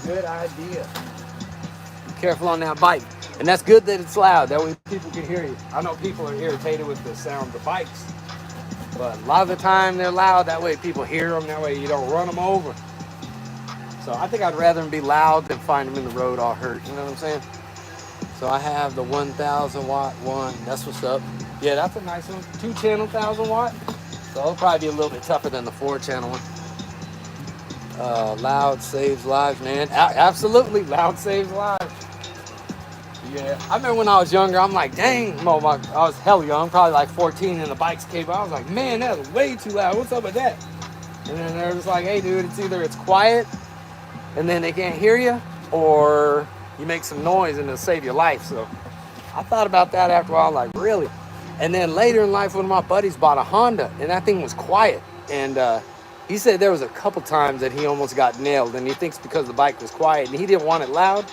Good idea. Be careful on that bike. And that's good that it's loud. That way people can hear you. I know people are irritated with the sound of the bikes. But a lot of the time they're loud. That way people hear them. That way you don't run them over. So I think I'd rather them be loud than find them in the road all hurt. You know what I'm saying? So I have the 1000 watt one. That's what's up. Yeah, that's a nice one. 2-channel 1000 watt. So it'll probably be a little bit tougher than the 4-channel one. Loud saves lives, man. Absolutely. Loud saves lives. Yeah, I remember when I was younger, I'm like, dang, I was hell young, probably like 14, and the bikes came out. I was like, man, that's way too loud. What's up with that? And then they're just like, hey, dude, it's either it's quiet, and then they can't hear you, or you make some noise, and it'll save your life. So I thought about that after a while, like, really? And then later in life, one of my buddies bought a Honda, and that thing was quiet. And he said there was a couple times that he almost got nailed, and he thinks because the bike was quiet, and he didn't want it loud.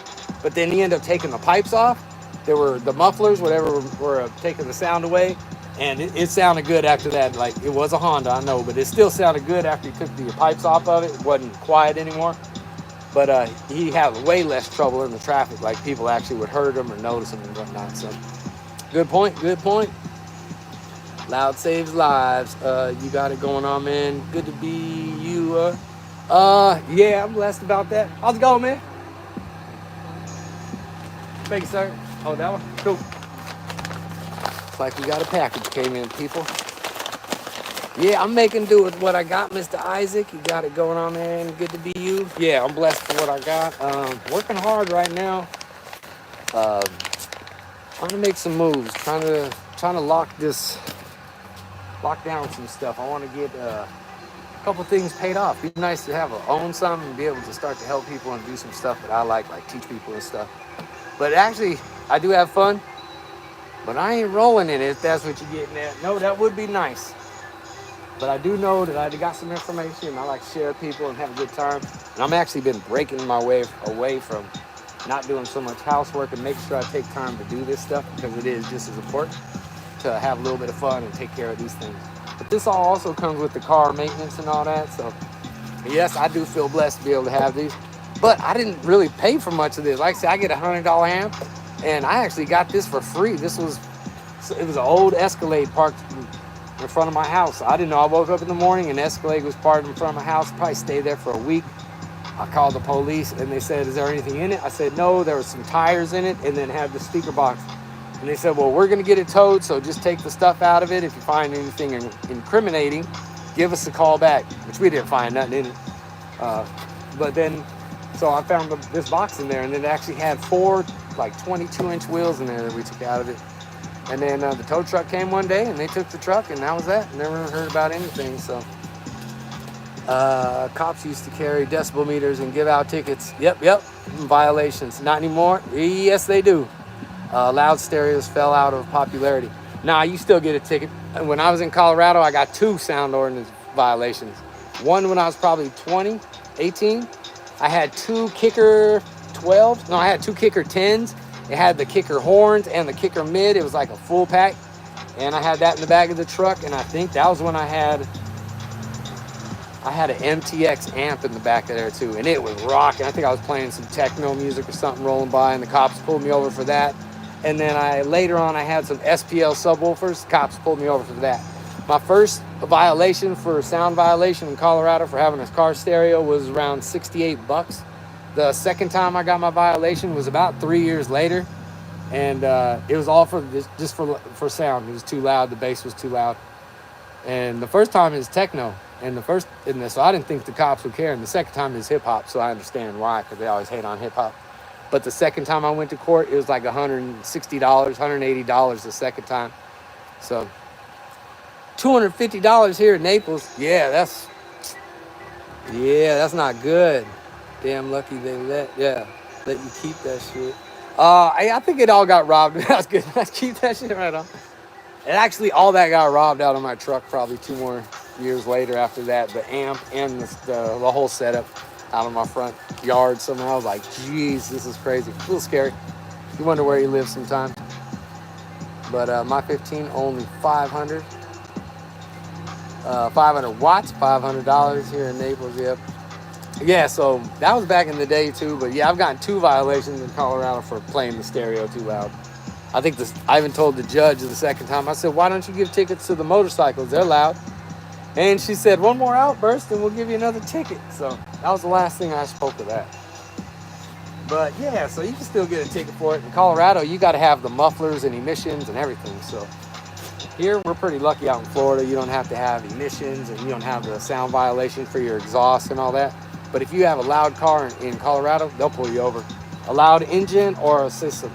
But then he ended up taking the pipes off. There were the mufflers, whatever, were taking the sound away. And it sounded good after that. Like, it was a Honda, I know, but it still sounded good after he took the pipes off of it. It wasn't quiet anymore. But he had way less trouble in the traffic. Like, people actually would hurt him or notice him and whatnot. So, good point, good point. Loud saves lives. You got it going on, man. Good to be you. Yeah, I'm blessed about that. How's it going, man? Thank you, sir. Oh, that one? Cool. Looks like we got a package came in, people. Yeah, I'm making do with what I got, Mr. Isaac. You got it going on, man. Good to be you. Yeah, I'm blessed for what I got. Working hard right now. Trying to make some moves. Trying to lock down some stuff. I want to get a couple things paid off. Be nice to own something and be able to start to help people and do some stuff that I like teach people and stuff. But actually, I do have fun, but I ain't rolling in it, if that's what you're getting at. No, that would be nice. But I do know that I got some information. I like to share with people and have a good time. And I'm actually been breaking my way away from not doing so much housework and making sure I take time to do this stuff, because it is just as important to have a little bit of fun and take care of these things. But this all also comes with the car maintenance and all that. So yes, I do feel blessed to be able to have these. But I didn't really pay for much of this. Like I said, I get a $100 amp, and I actually got this for free. It was an old Escalade parked in front of my house. I didn't know. I woke up in the morning and Escalade was parked in front of my house. Probably stayed there for a week. I called the police and they said, is there anything in it? I said, no, there was some tires in it, and then had the speaker box. And they said, well, we're going to get it towed, so just take the stuff out of it. If you find anything incriminating, give us a call back, which we didn't find nothing in it. But then, so I found this box in there, and it actually had 4 like 22-inch wheels in there that we took out of it. And then the tow truck came one day, and they took the truck, and that was that. Never heard about anything. So cops used to carry decibel meters and give out tickets. Yep, violations. Not anymore. Yes, they do. Loud stereos fell out of popularity. Nah, you still get a ticket. When I was in Colorado, I got 2 sound ordinance violations. One when I was probably 20, 18. I had two kicker 12s. No, I had two kicker 10s. It had the kicker horns and the kicker mid. It was like a full pack. And I had that in the back of the truck. And I think that was when I had an MTX amp in the back of there too. And it was rocking. I think I was playing some techno music or something rolling by, and the cops pulled me over for that. And then later on I had some SPL subwoofers. The cops pulled me over for that. My first violation for sound violation in Colorado for having a car stereo was around $68. The second time I got my violation was about 3 years later, and it was all for just for sound. It was too loud. The bass was too loud. And the first time is techno, so I didn't think the cops would care. And the second time is hip hop, so I understand why, because they always hate on hip hop. But the second time I went to court, it was like $160, $180 the second time. So $250 here in Naples. Yeah, that's not good. Damn lucky they let you keep that shit. I think it all got robbed. That's good. Let's keep that shit right on. And actually, all that got robbed out of my truck probably 2 more years later after that. The amp and the whole setup out of my front yard somehow. I was like, geez, this is crazy. A little scary. You wonder where you live sometimes. But my 15, only 500. 500 watts, $500 here in Naples, yep. Yeah, so that was back in the day too. But yeah, I've gotten 2 violations in Colorado for playing the stereo too loud. I even told the judge the second time, I said, why don't you give tickets to the motorcycles? They're loud. And she said, 1 more outburst and we'll give you another ticket. So that was the last thing I spoke of that. But yeah, so you can still get a ticket for it. In Colorado, you got to have the mufflers and emissions and everything. So here, we're pretty lucky out in Florida. You don't have to have emissions and you don't have the sound violation for your exhaust and all that. But if you have a loud car in Colorado, they'll pull you over. A loud engine or a system.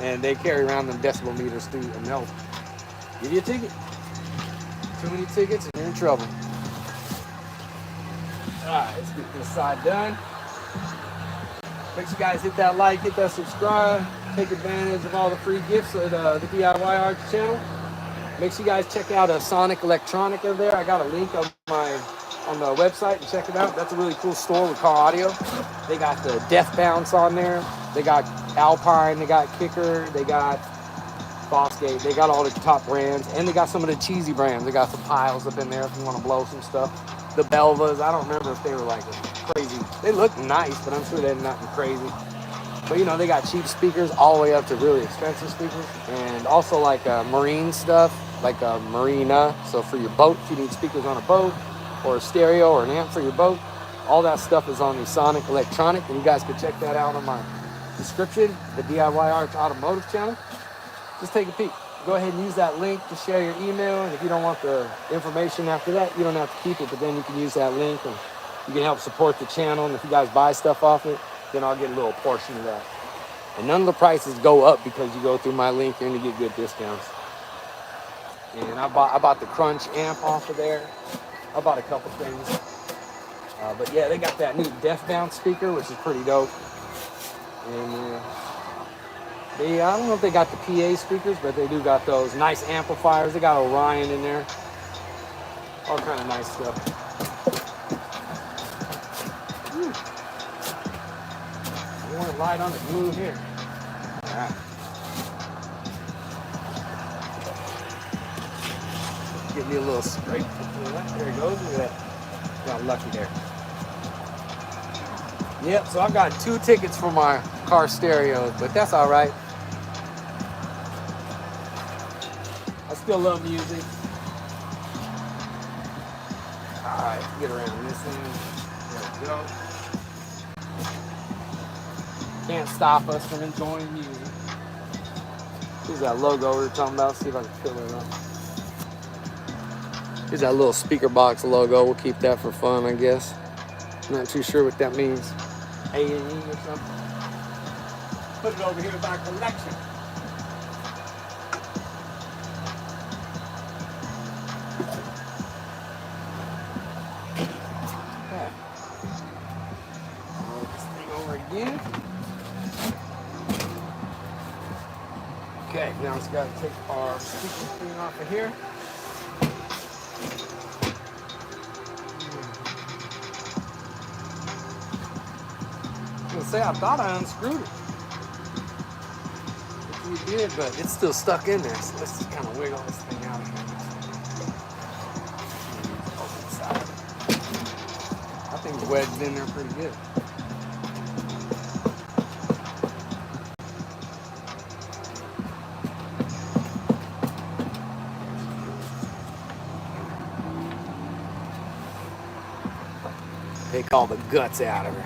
And they carry around them decibel meters too, and they'll give you a ticket. Too many tickets and you're in trouble. Alright, let's get this side done. Make sure you guys hit that like, hit that subscribe, take advantage of all the free gifts at the DIY Arts channel. Make sure you guys check out Sonic Electronic over there. I got a link on the website and check it out. That's a really cool store with car audio. They got the Death Bounce on there. They got Alpine, they got Kicker, they got Fosgate, they got all the top brands, and they got some of the cheesy brands. They got some piles up in there if you want to blow some stuff. The Belvas, I don't remember if they were like crazy. They look nice, but I'm sure they're nothing crazy. But you know, they got cheap speakers all the way up to really expensive speakers, and also like marine stuff, like a marina. So for your boat, if you need speakers on a boat, or a stereo or an amp for your boat, all that stuff is on the Sonic Electronic, and you guys can check that out on my description, the DIY Arts Automotive channel. Just take a peek. Go ahead and use that link to share your email, and if you don't want the information after that, you don't have to keep it, but then you can use that link and you can help support the channel, and if you guys buy stuff off it, then I'll get a little portion of that. And none of the prices go up because you go through my link and you get good discounts. And I bought the Crunch amp off of there. I bought a couple things. But yeah, they got that new Death Bounce speaker, which is pretty dope. And I don't know if they got the PA speakers, but they do got those nice amplifiers. They got Orion in there. All kind of nice stuff. I want to light on the glue here. All right. Give me a little scrape. There it goes. Look at that. Got lucky there. Yep, so I've got 2 tickets for my car stereos, but that's all right. I still love music. All right, get around this end. There we go. Can't stop us from enjoying music. Here's that logo we were talking about. See if I can fill it up. Here's that little speaker box logo. We'll keep that for fun, I guess. Not too sure what that means. A&E or something. Put it over here in my collection. Okay. Roll this thing over again. Okay, now it's got to take our speaker screen off of here. say, I thought I unscrewed it. We did, but it's still stuck in there. So let's just kind of wiggle this thing out again. Open the side. I think it's wedged in there pretty good. Take all the guts out of her.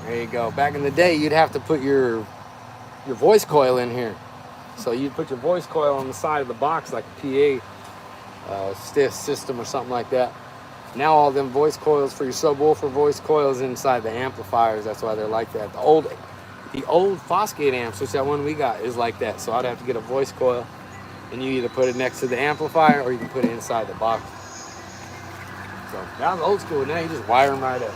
There you go. Back in the day, you'd have to put your voice coil in here. So you'd put your voice coil on the side of the box like a PA stiff system or something like that. Now all them voice coils for your subwoofer voice coils inside the amplifiers. That's why they're like that. The old Fosgate amps, which that one we got, is like that. So I'd have to get a voice coil, and you either put it next to the amplifier or you can put it inside the box. So that was old school. Now you just wire them right up.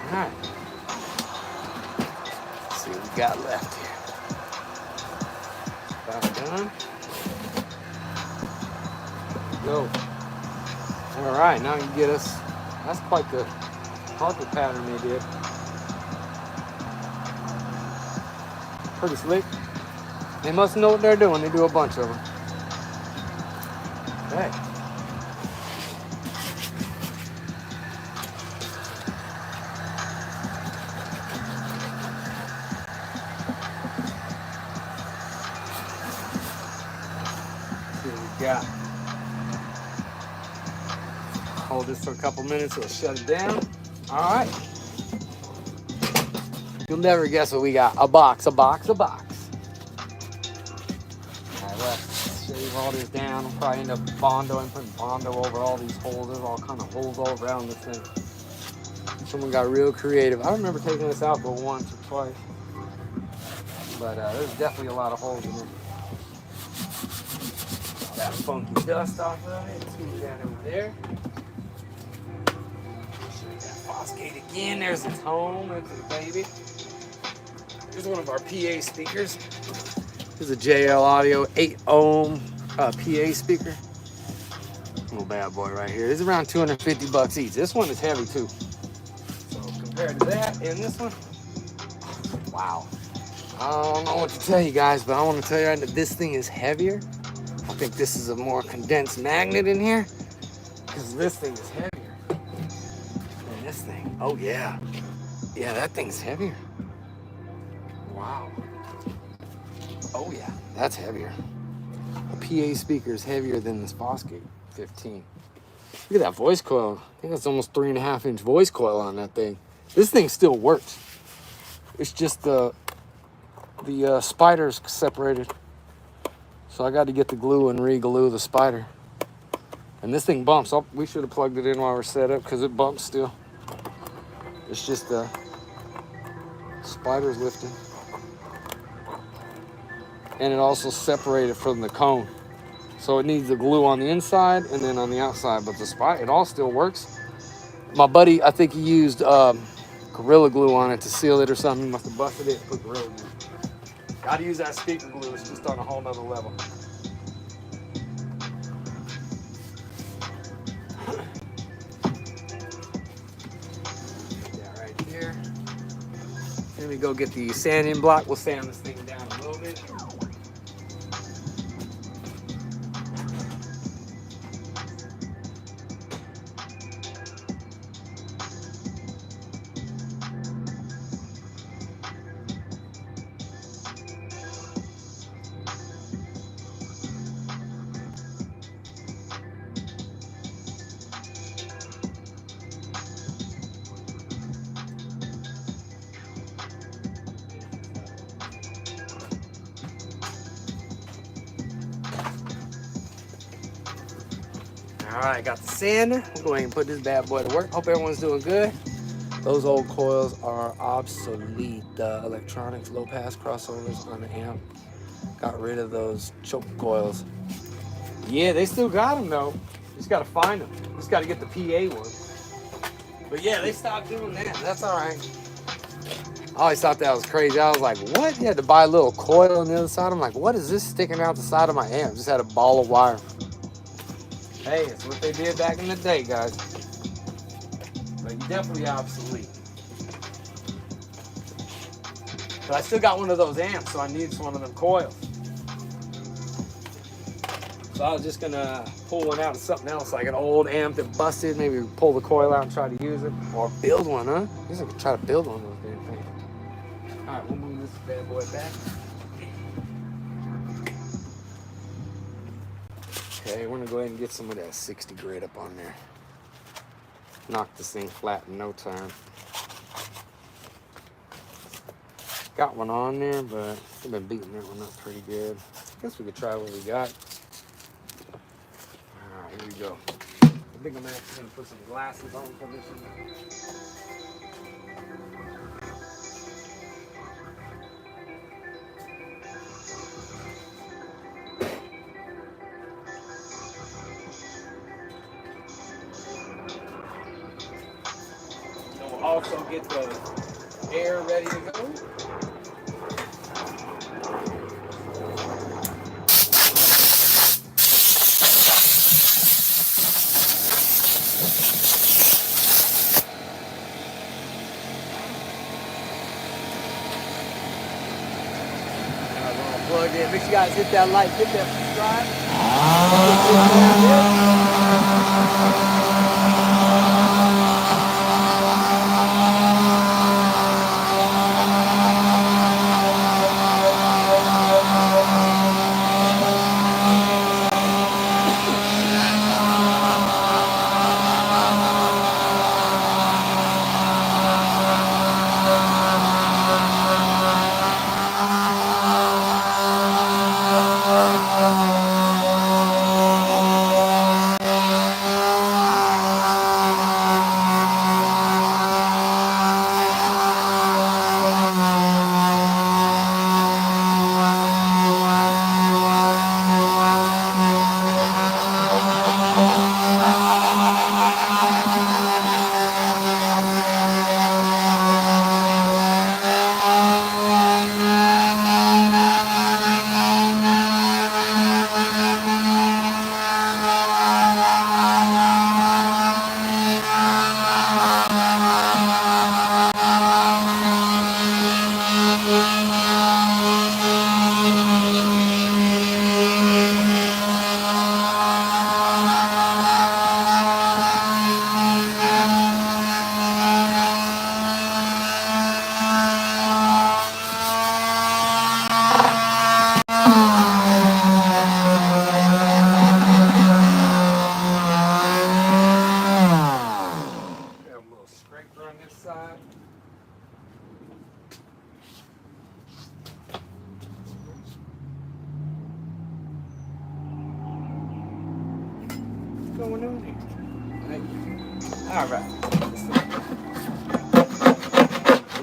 All right. Let's see what we got left here. About done. Go. All right, now you get us. That's quite the carpet pattern they did. Pretty slick. They must know what they're doing. They do a bunch of them. Okay. Got. Hold this for a couple minutes, it'll shut it down. All right. You'll never guess what we got. A box. All right, let's shave all this down. I'll probably end up bondoing, putting bondo over all these holes. There's all kind of holes all around this thing. Someone got real creative. I remember taking this out but once or twice. But there's definitely a lot of holes in it. That funky dust off of it. Let's move that over there. Show you that Fosgate again. There's its home. That's its baby. Here's one of our PA speakers. Here's a JL Audio 8 ohm PA speaker. Little bad boy right here. This is around 250 bucks each. This one is heavy too. So compared to that and this one, wow. I don't know what to tell you guys, but I want to tell you that this thing is heavier. I think this is a more condensed magnet in here because this thing is heavier than this thing. Oh yeah. Yeah, that thing's heavier. Wow. Oh yeah, that's heavier. A PA speaker is heavier than this Fosgate 15. Look at that voice coil. I think that's almost 3.5-inch voice coil on that thing. This thing still works. It's just the spider's separated. So I got to get the glue and re-glue the spider. And this thing bumps. Oh, we should have plugged it in while we're set up because it bumps still. It's just the spider's lifting. And it also separated from the cone. So it needs the glue on the inside and then on the outside. But the spider, it all still works. My buddy, I think he used Gorilla Glue on it to seal it or something. He must have busted it and put Gorilla Glue. Gotta use that speaker glue. It's just on a whole nother level. Yeah, right here. Then we go get the sanding block. We'll sand this thing down a little bit. All right, got the sander. We'll go ahead and put this bad boy to work. Hope everyone's doing good. Those old coils are obsolete. The electronics low pass crossovers on the amp got rid of those choke coils. Yeah, they still got them though. Just got to find them. Just got to get the PA one. But yeah, they stopped doing that. That's all right. I always thought that was crazy. I was like, what? You had to buy a little coil on the other side. I'm like, what is this sticking out the side of my amp? Just had a ball of wire. Hey, it's what they did back in the day, guys. But you definitely obsolete. But I still got one of those amps, so I need one of them coils. So I was just gonna pull one out of something else, like an old amp that busted. Maybe pull the coil out and try to use it, or build one, huh? I guess I could try to build one of those damn things. All right, we'll move this bad boy back. Okay, we're gonna go ahead and get some of that 60 grit up on there. Knock this thing flat in no time. Got one on there, but I've been beating that one up pretty good. I guess we could try what we got. All right, here we go. I think I'm actually gonna put some glasses on for this one. And we'll also get the air ready to go. Plug in. Make sure you guys hit that like, hit that going on here? All right.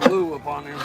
Glue up on there.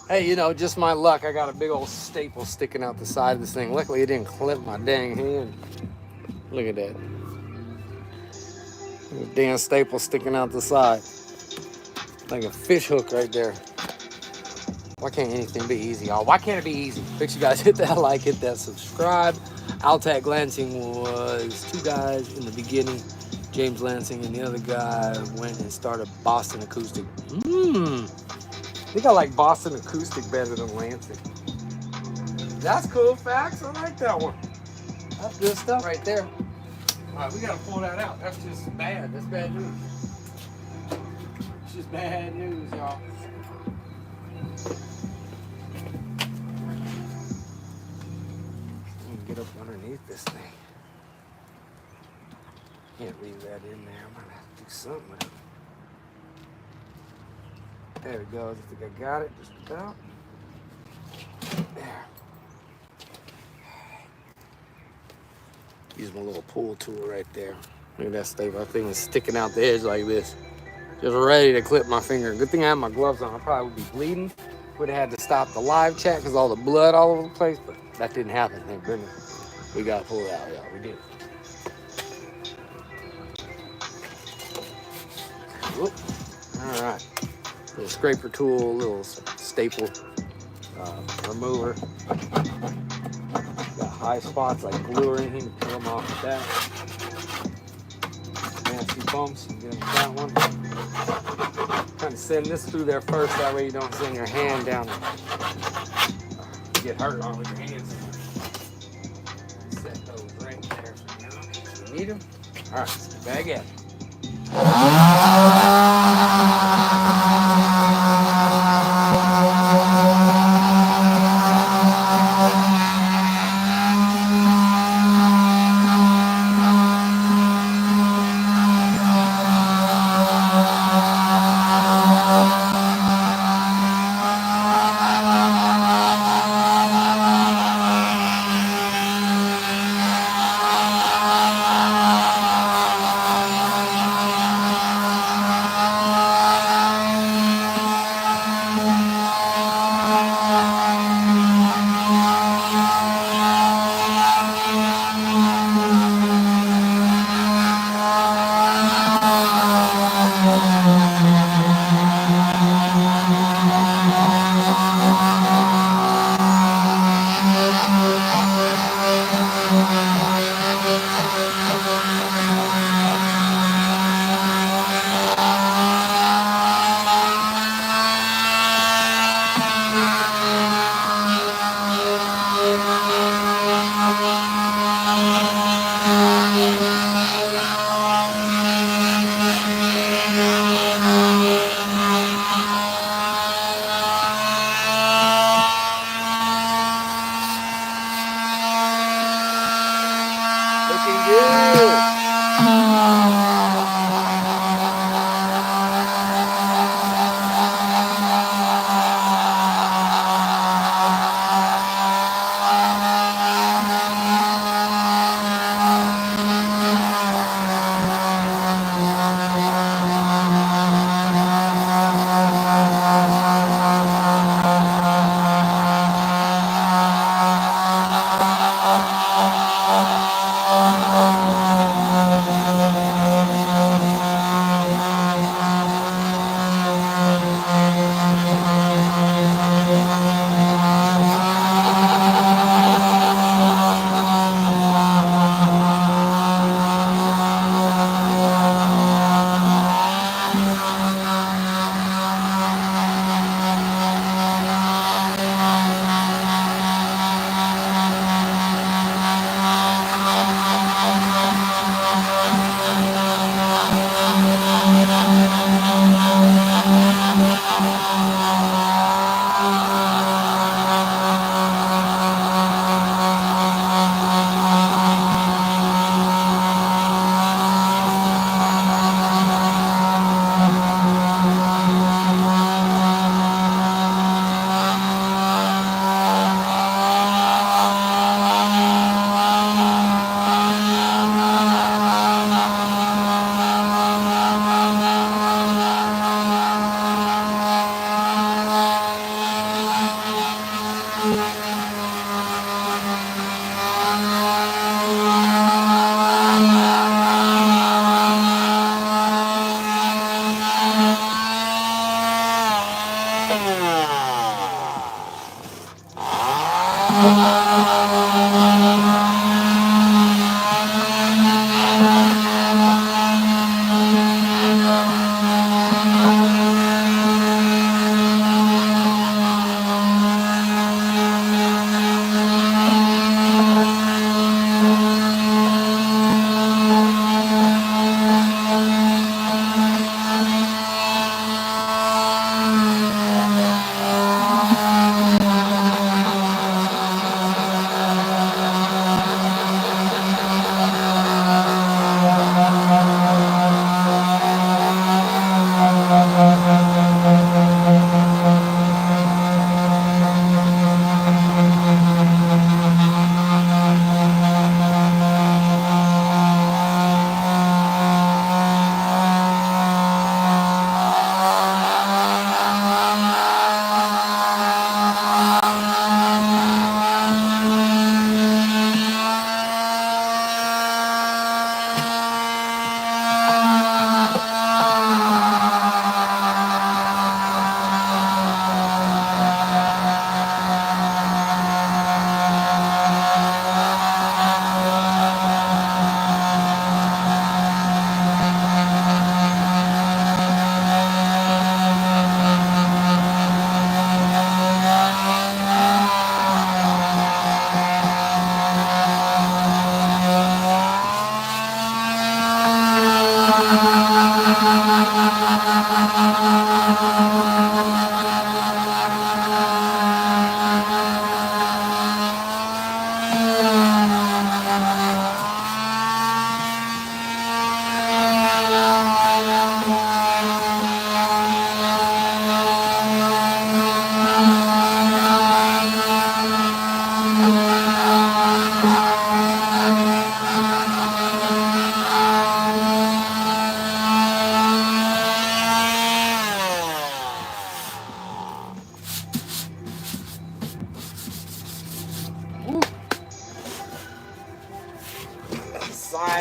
Hey, you know, just my luck. I got a big old staple sticking out the side of this thing. Luckily, it didn't clip my dang hand. Look at that. A damn staple sticking out the side. Like a fish hook right there. Why can't anything be easy, y'all? Why can't it be easy? Make sure you guys hit that like, hit that subscribe. Altec Glancing was two guys in the beginning James Lansing and the other guy went and started Boston Acoustic. I think I like Boston Acoustic better than Lansing. That's cool facts. I like that one. That's good stuff right there. All right, we gotta pull that out. That's just bad. That's bad news. It's just bad news, y'all. Get up underneath this thing. Can't leave that in there. I'm gonna have to do something with it. There it goes. I think I got it just about. There. Use my little pull tool right there. Look at that staple. That thing is sticking out the edge like this. Just ready to clip my finger. Good thing I have my gloves on. I probably would be bleeding. Would have had to stop the live chat because all the blood all over the place, but that didn't happen. Thank goodness. We got to pull it out, y'all. We did. Whoop. All right. Little scraper tool, little staple remover. Got high spots like glue or anything to pull them off with that. Nasty bumps, you get them with that one. Kind of send this through there first, that way you don't send your hand down and get hurt on with your hands. Set those right there for now. You need them? All right, let's get back at it.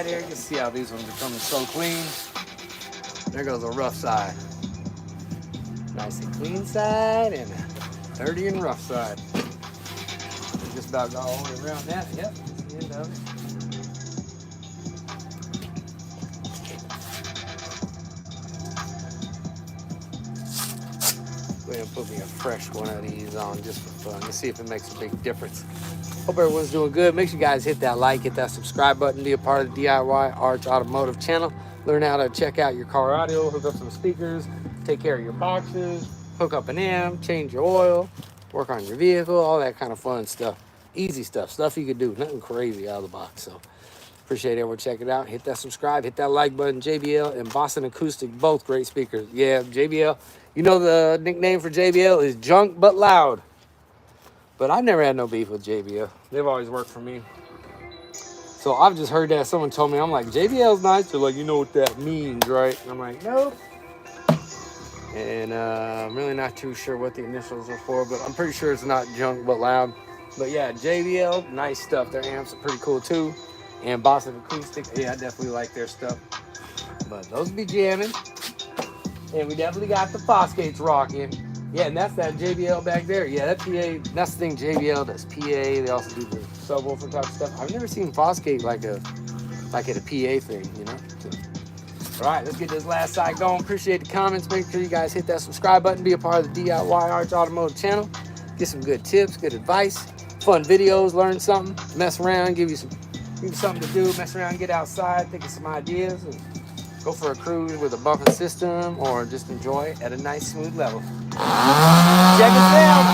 side here. You can see how these ones are coming so clean. There goes a rough side. Nice and clean side and a dirty and rough side. Just about got all the way around that. Yep, that's the end of it. Go ahead and put me a fresh one of these on just for fun. Let's see if it makes a big difference. Hope everyone's doing good. Make sure you guys hit that like, hit that subscribe button, be a part of the DIY Arch Automotive channel. Learn how to check out your car audio, hook up some speakers, take care of your boxes, hook up an amp, change your oil, work on your vehicle, all that kind of fun stuff. Easy stuff you could do, nothing crazy out of the box. So appreciate everyone checking it out. Hit that subscribe, hit that like button. JBL and Boston Acoustic, both great speakers. Yeah, JBL, you know the nickname for JBL is Junk But Loud. But I've never had no beef with JBL. They've always worked for me. So I've just heard that someone told me, I'm like, JBL's nice. They're like, you know what that means, right? And I'm like, nope. And I'm really not too sure what the initials are for, but I'm pretty sure it's not Junk But Loud. But yeah, JBL, nice stuff. Their amps are pretty cool too. And Boston Acoustic, yeah, I definitely like their stuff. But those be jamming. And we definitely got the Fosgates rocking. Yeah, and that's that JBL back there. Yeah, that PA, that's the thing, JBL does PA. They also do the subwoofer type stuff. I've never seen Fosgate like at a PA thing, you know? So, all right, let's get this last side going. Appreciate the comments. Make sure you guys hit that subscribe button. Be a part of the DIY Arch Automotive channel. Get some good tips, good advice, fun videos, learn something, mess around, give you something to do, mess around, get outside, think of some ideas, and go for a cruise with a bumping system or just enjoy it at a nice, smooth level. Check us out.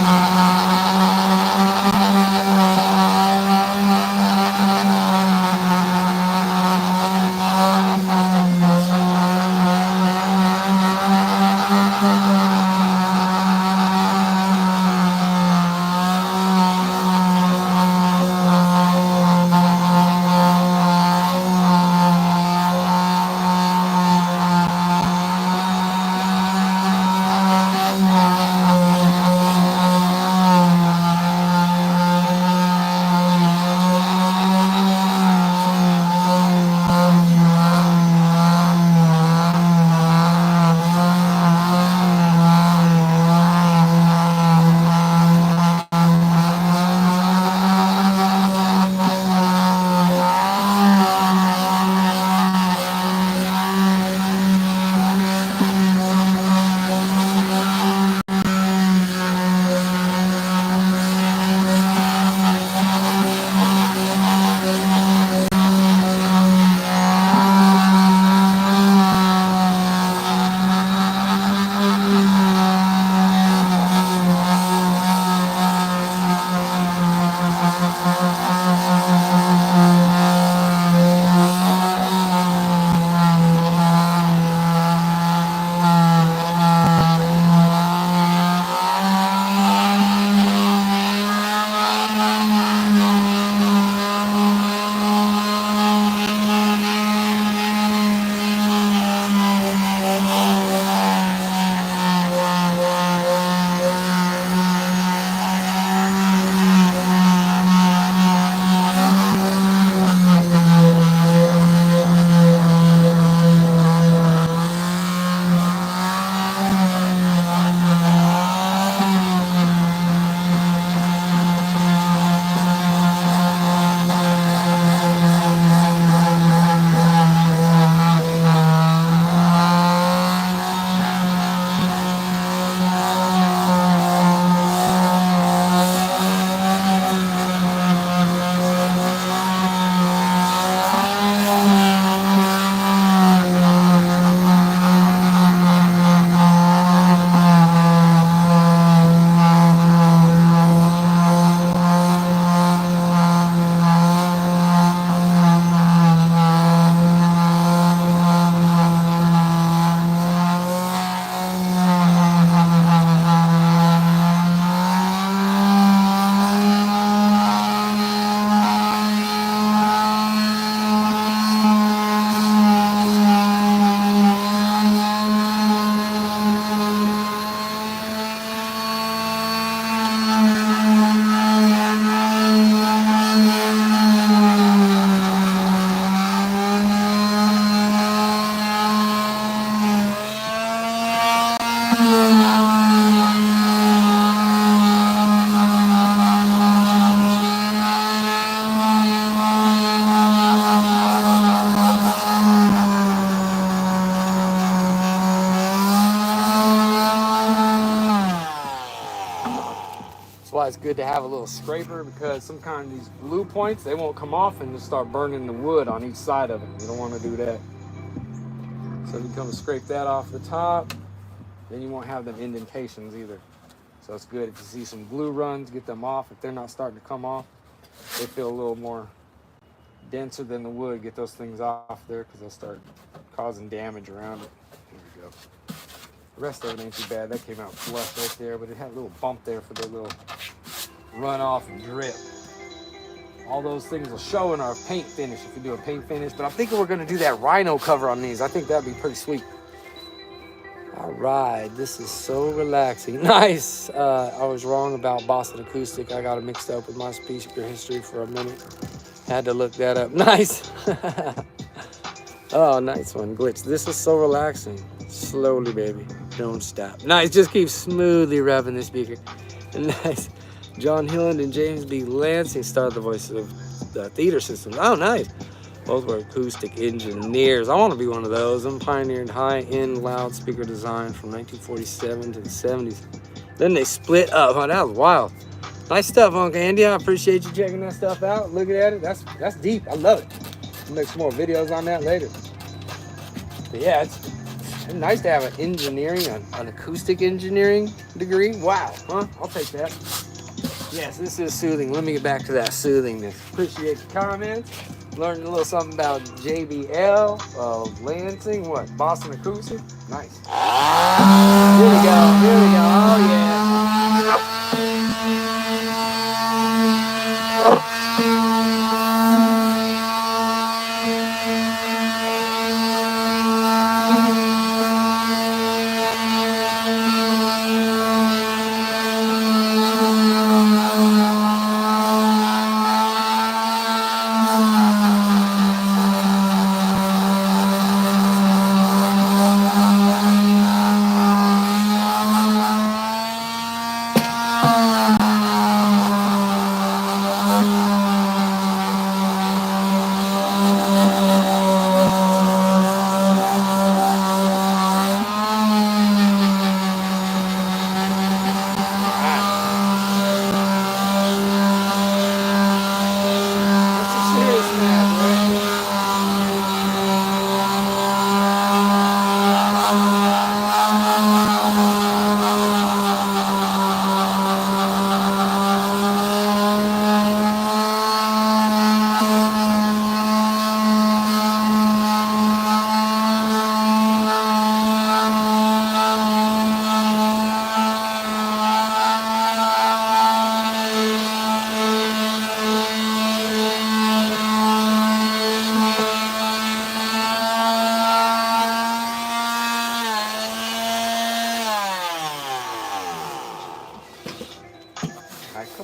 why it's good to have a little scraper, because sometimes these glue points, they won't come off and just start burning the wood on each side of it. You don't want to do that. So you come and scrape that off the top, then you won't have them indentations either. So it's good if you see some glue runs, get them off. If they're not starting to come off, they feel a little more denser than the wood. Get those things off there because they'll start causing damage around it. There we go. The rest of it ain't too bad. That came out flush right there, but it had a little bump there for the little runoff and drip. All those things will show in our paint finish if we do a paint finish. But I'm thinking we're going to do that rhino cover on these. I think that'd be pretty sweet. All right, this is so relaxing. Nice. I was wrong about Boston Acoustic. I got it mixed up with my speaker history for a minute. Had to look that up. Nice. Oh, nice one, Glitch. This is so relaxing. Slowly, baby. Don't stop. Nice. Just keep smoothly revving the speaker. Nice. John Hilland and James B. Lansing started the voices of the theater systems. Oh, nice. Both were acoustic engineers. I want to be one of those. I'm pioneering high-end loudspeaker design from 1947 to the 70s. Then they split up. Oh, that was wild. Nice stuff, Uncle Andy. I appreciate you checking that stuff out. Looking at it. That's deep. I love it. I'll make some more videos on that later. But yeah, it's nice to have an engineering, an acoustic engineering degree. Wow. Huh? I'll take that. Yes, this is soothing. Let me get back to that soothingness. Appreciate the comments. Learned a little something about JBL, Lansing, what? Boston Acoustic? Nice. Here we go. Here we go. Oh, yeah.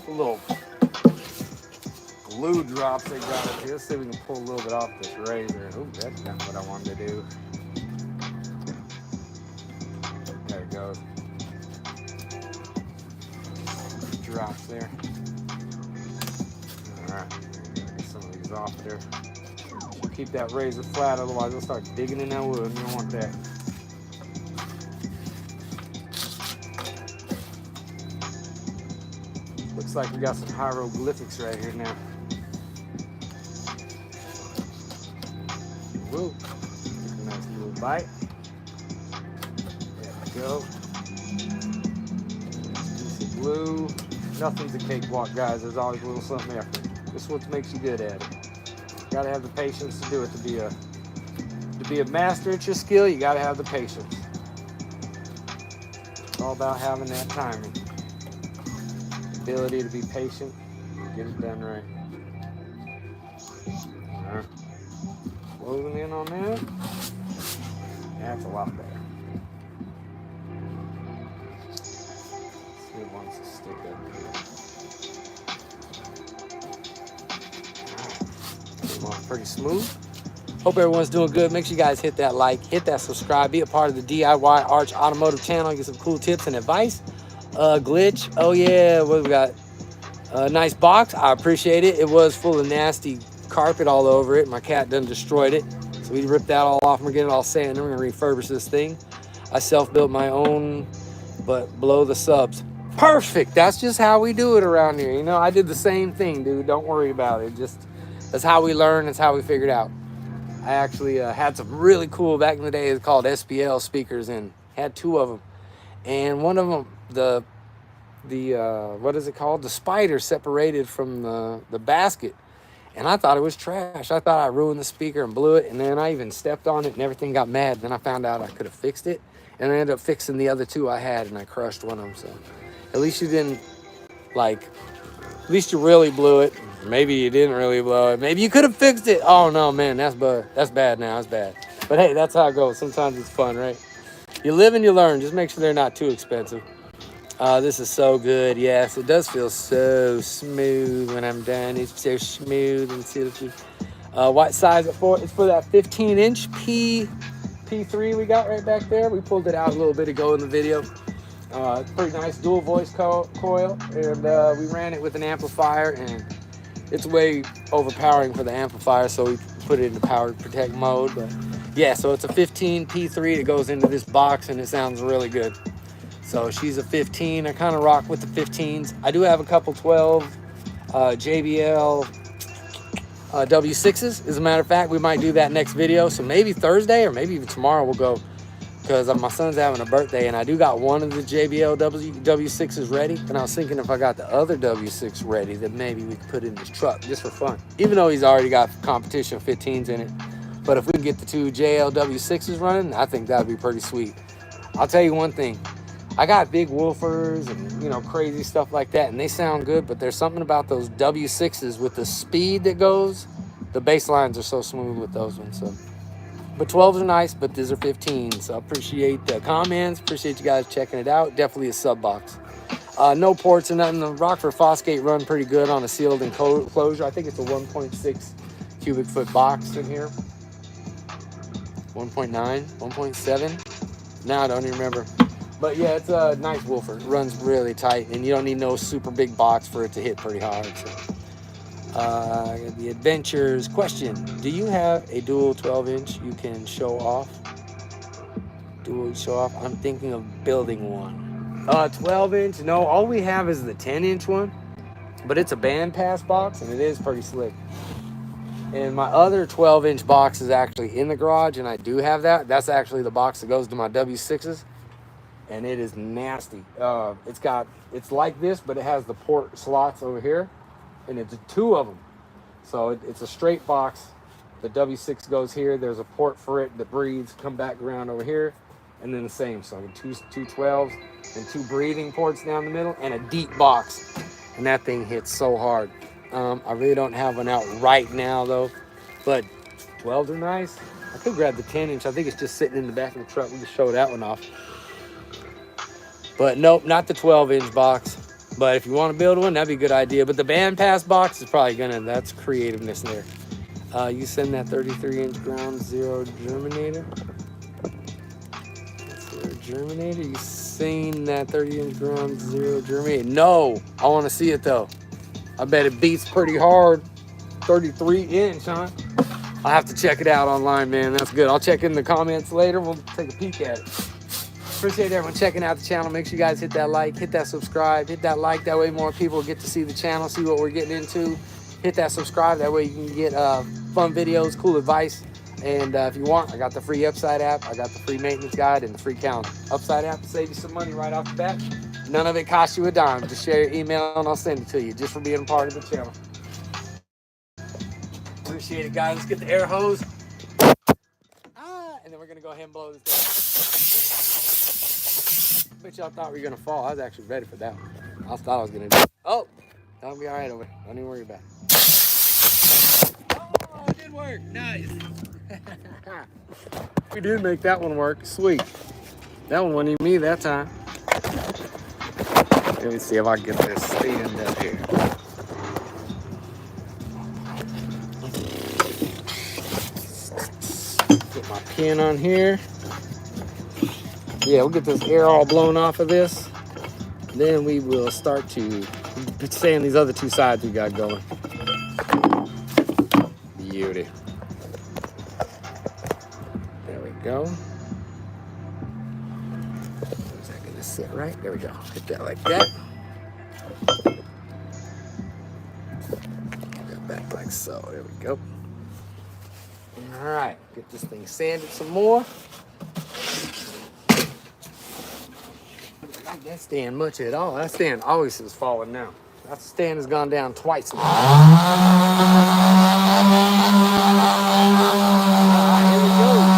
Little glue drops they got up here. Let's see if we can pull a little bit off this razor. Oh, that's not what I wanted to do. There it goes. Drops there. Alright, get some of these off there. Keep that razor flat, otherwise it'll start digging in that wood. You don't want that. Looks like we got some hieroglyphics right here now. Woo. Take a nice little bite. There we go. Piece of glue. Nothing's a cakewalk, guys. There's always a little something after. This is what makes you good at it. You gotta have the patience to do it. To be a master at your skill, you gotta have the patience. It's all about having that timing. Ability to be patient, get it done right. Alright. Closing in on that. That's a lot better. See, it wants to stick up here. Alright. Pretty smooth. Hope everyone's doing good. Make sure you guys hit that like, hit that subscribe, be a part of the DIY Arch Automotive channel, get some cool tips and advice. Glitch, oh yeah, what we got? Nice box, I appreciate it. It was full of nasty carpet all over it. My cat done destroyed it. So we ripped that all off and we're getting it all sanded. Then we're gonna refurbish this thing. I self-built my own, but below the subs. Perfect. That's just how we do it around here. You know, I did the same thing, dude. Don't worry about it. Just that's how we learn. That's how we figured out. I actually had some really cool back in the day. It's called SPL speakers, and had two of them. And one of them, the what is it called? The spider separated from the basket, and I thought it was trash. I thought I ruined the speaker and blew it. And then I even stepped on it, and everything got mad. Then I found out I could have fixed it, and I ended up fixing the other two I had, and I crushed one of them. So at least you didn't at least you really blew it. Maybe you didn't really blow it. Maybe you could have fixed it. Oh no, man, that's bad now. That's bad. But hey, that's how it goes. Sometimes it's fun, right? You live and you learn. Just make sure they're not too expensive. This is so good. Yes, it does feel so smooth when I'm done. It's so smooth and silky. What size it for? It's for that 15-inch P3 we got right back there. We pulled it out a little bit ago in the video. It's pretty nice dual voice coil, and we ran it with an amplifier, and it's way overpowering for the amplifier, so we put it into power protect mode. But yeah, so it's a 15 P3 that goes into this box, and it sounds really good. So she's a 15. I kind of rock with the 15s. I do have a couple 12 JBL W6s. As a matter of fact, we might do that next video. So maybe Thursday or maybe even tomorrow we'll go, because my son's having a birthday, and I do got one of the JBL W6s ready. And I was thinking if I got the other W6 ready, that maybe we could put it in his truck just for fun. Even though he's already got competition 15s in it. But if we can get the two JL W6s running, I think that would be pretty sweet. I'll tell you one thing. I got big woofers and, you know, crazy stuff like that, and they sound good, but there's something about those W6s with the speed that goes. The bass lines are so smooth with those ones. So, but 12s are nice, but these are 15s. So I appreciate the comments. Appreciate you guys checking it out. Definitely a sub box. No ports or nothing. The Rockford Fosgate run pretty good on a sealed enclosure. I think it's a 1.6 cubic foot box in here. 1.9, 1.7. Now I don't even remember. But yeah, it's a nice woofer. It runs really tight, and you don't need no super big box for it to hit pretty hard. So, the Adventures question: do you have a dual 12-inch you can show off? Dual show off? I'm thinking of building one. 12-inch? No, all we have is the 10-inch one, but it's a bandpass box, and it is pretty slick. And my other 12-inch box is actually in the garage, and I do have that. That's actually the box that goes to my W6s. And it is nasty. It's like this, but it has the port slots over here, and it's two of them. So it's a straight box. The W6 goes here. There's a port for it that breathes, come back around over here, and then the same. So two 12s and two breathing ports down the middle, and a deep box. And that thing hits so hard. I really don't have one out right now though, but 12s are nice. I could grab the 10-inch. I think it's just sitting in the back of the truck. We can show that one off. But nope, not the 12-inch box. But if you want to build one, that'd be a good idea. But the bandpass box is probably that's creativeness there. You send that 33-inch ground zero germinator. Germinator? You seen that 30-inch ground zero germinator? No, I want to see it though. I bet it beats pretty hard. 33-inch, huh? I'll have to check it out online, man. That's good. I'll check in the comments later. We'll take a peek at it. Appreciate everyone checking out the channel. Make sure you guys hit that like, hit that subscribe, hit that like. That way more people get to see the channel, see what we're getting into. Hit that subscribe. That way you can get fun videos, cool advice. And if you want, I got the free Upside app. I got the free maintenance guide and the free calendar. Upside app will save you some money right off the bat. None of it costs you a dime. Just share your email and I'll send it to you just for being a part of the channel. Appreciate it, guys. Let's get the air hose. And then we're going to go ahead and blow this down. I bet y'all thought we were going to fall. I was actually ready for that one. I thought I was going to do it. Oh, that'll be all right over there. Don't even worry about it. Oh, it did work. Nice. We did make that one work. Sweet. That one wasn't even me that time. Let me see if I can get this stand up here. Put my pin on here. Yeah, we'll get this air all blown off of this. Then we will start to sand these other two sides we got going. Beauty. There we go. sit right. There we go. Hit that like that. That back like so. There we go. All right, get this thing sanded some more. I don't like that stand much at all. That stand always is falling down. That stand has gone down twice now. Here we go.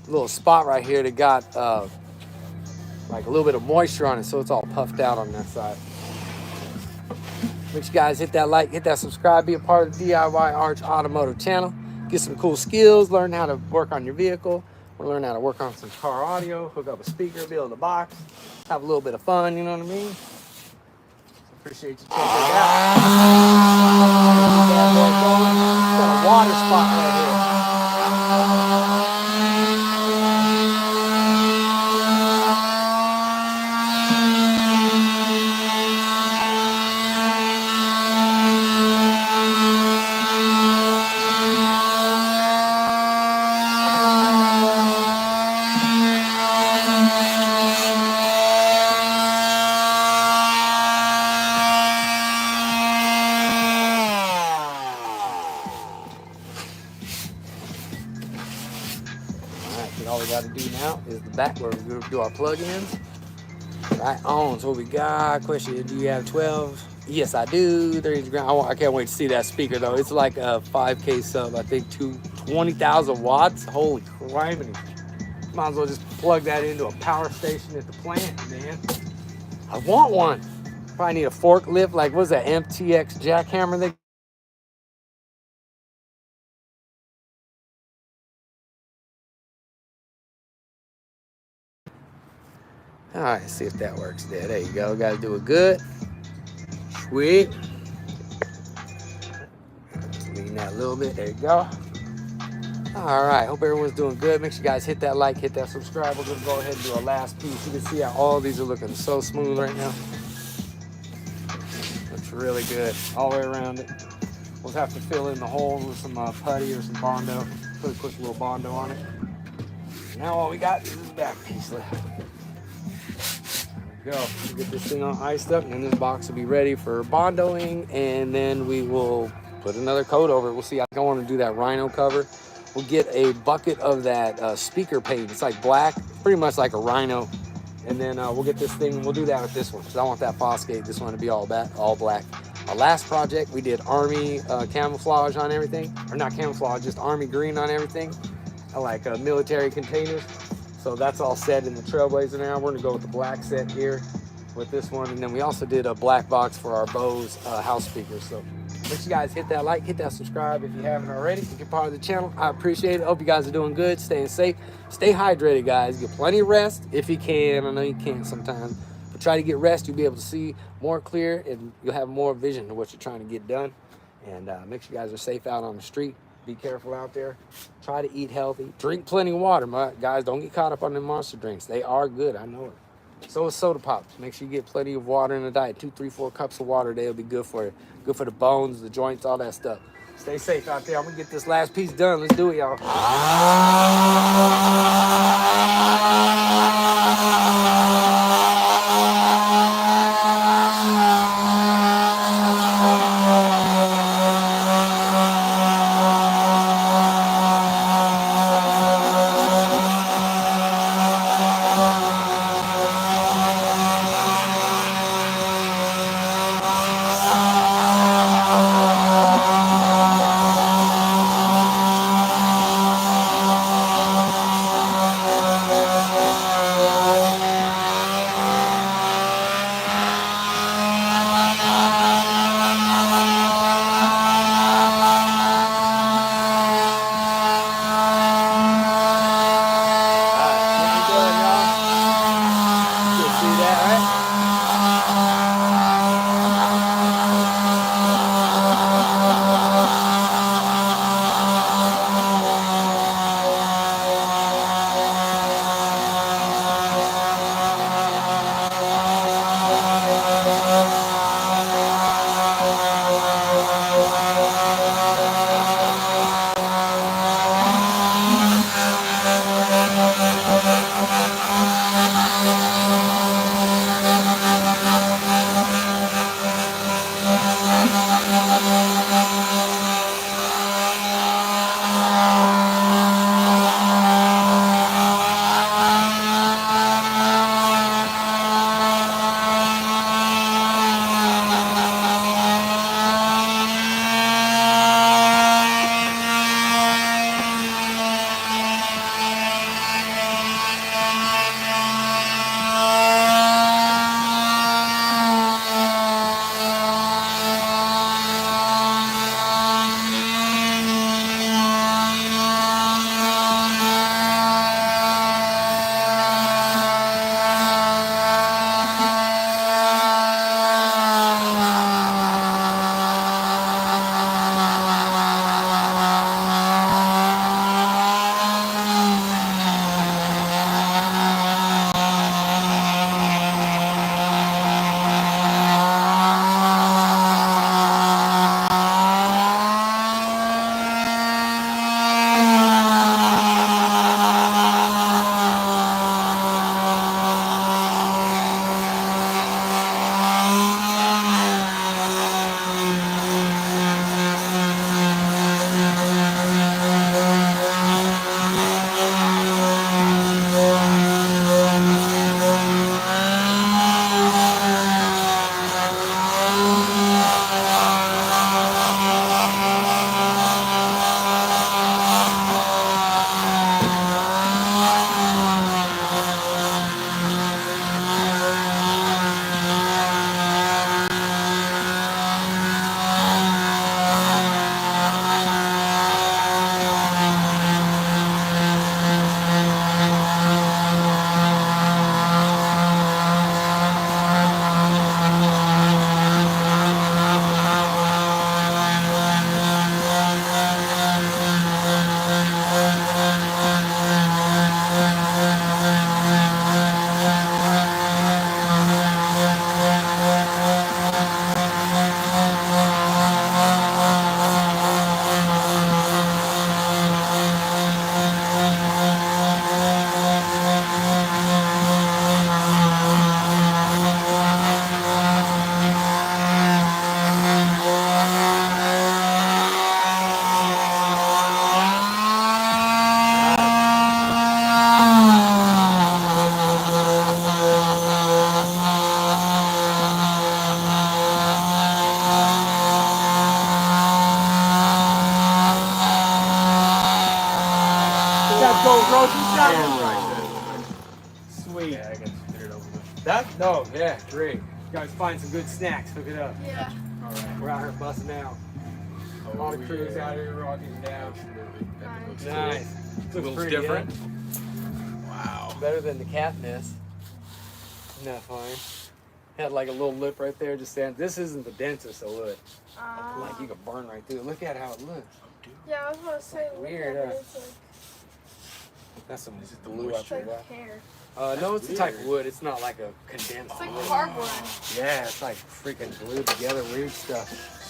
Little spot right here that got like a little bit of moisture on it, so it's all puffed out on that side. Make sure you guys hit that like, hit that subscribe, be a part of the DIY Arch Automotive channel. Get some cool skills, learn how to work on your vehicle, or learn how to work on some car audio, hook up a speaker, build a box, have a little bit of fun, you know what I mean? Appreciate you checking it out. Got a water spot right here. All we got to do now is the back where we're going to do our plug-ins. Right on. So what we got? Question: do you have 12? Yes, I do. 30 grand. I can't wait to see that speaker though. It's like a 5K sub. I think 20,000 watts. Holy criminy! Might as well just plug that into a power station at the plant, man. I want one. Probably need a forklift. Like what's that MTX jackhammer they? All right, see if that works there. There you go. Got to do it good. Sweet. Lean that a little bit. There you go. All right. Hope everyone's doing good. Make sure you guys hit that like, hit that subscribe. We're going to go ahead and do our last piece. You can see how all these are looking so smooth right now. Looks really good all the way around it. We'll have to fill in the holes with some putty or some Bondo. Put a little Bondo on it. Now all we got is this back piece left. Go. We'll get this thing all iced up, and then this box will be ready for bondoing, and then we will put another coat over it. We'll see. I don't want to do that rhino cover. We'll get a bucket of that speaker paint. It's like black, pretty much like a rhino, and then we'll get this thing. We'll do that with this one because I want that Fosgate. This one to be all black. Our last project, we did army camouflage on everything, or not camouflage, just army green on everything. I like military containers. So that's all set in the Trailblazer now. We're gonna go with the black set here. with this one, and then we also did a black box for our Bose house speakers. So make sure you guys hit that like, hit that subscribe if you haven't already. If you're part of the channel, I appreciate it. Hope you guys are doing good, staying safe, stay hydrated, guys. Get plenty of rest if you can. I know you can't sometimes, but try to get rest. You'll be able to see more clear, and you'll have more vision of what you're trying to get done. And make sure you guys are safe out on the street. Be careful out there. Try to eat healthy. Drink plenty of water, guys. Don't get caught up on the monster drinks. They are good, I know it. So is soda pops. Make sure you get plenty of water in the diet. 2, 3, 4 cups of water a day will be good for you. Good for the bones, the joints, all that stuff. Stay safe out there. I'm gonna get this last piece done. Let's do it, y'all. Got gold roach and shotgun right there. Sweet. Yeah, I got to clear it over there. No, yeah, great. You guys find some good snacks, hook it up. Yeah. All right. We're out here busting out. All the crews yeah. out here rocking down. Absolutely. That looks Nice. Cool. Looks Looks pretty, different. yeah. Wow. Better than the cat nest. Isn't that fine? Had like a little lip right there just saying, this isn't the dentist, so look. Like you could burn right through it. Look at how it looks. Yeah, I was about to say, look Weird, at huh? it. It's like, That's some Is it the glue up it's there. like hair. No, it's a type of Weird. wood. It's not like a condensed It's like wood. cardboard. Yeah, it's like freaking glued together, weird stuff.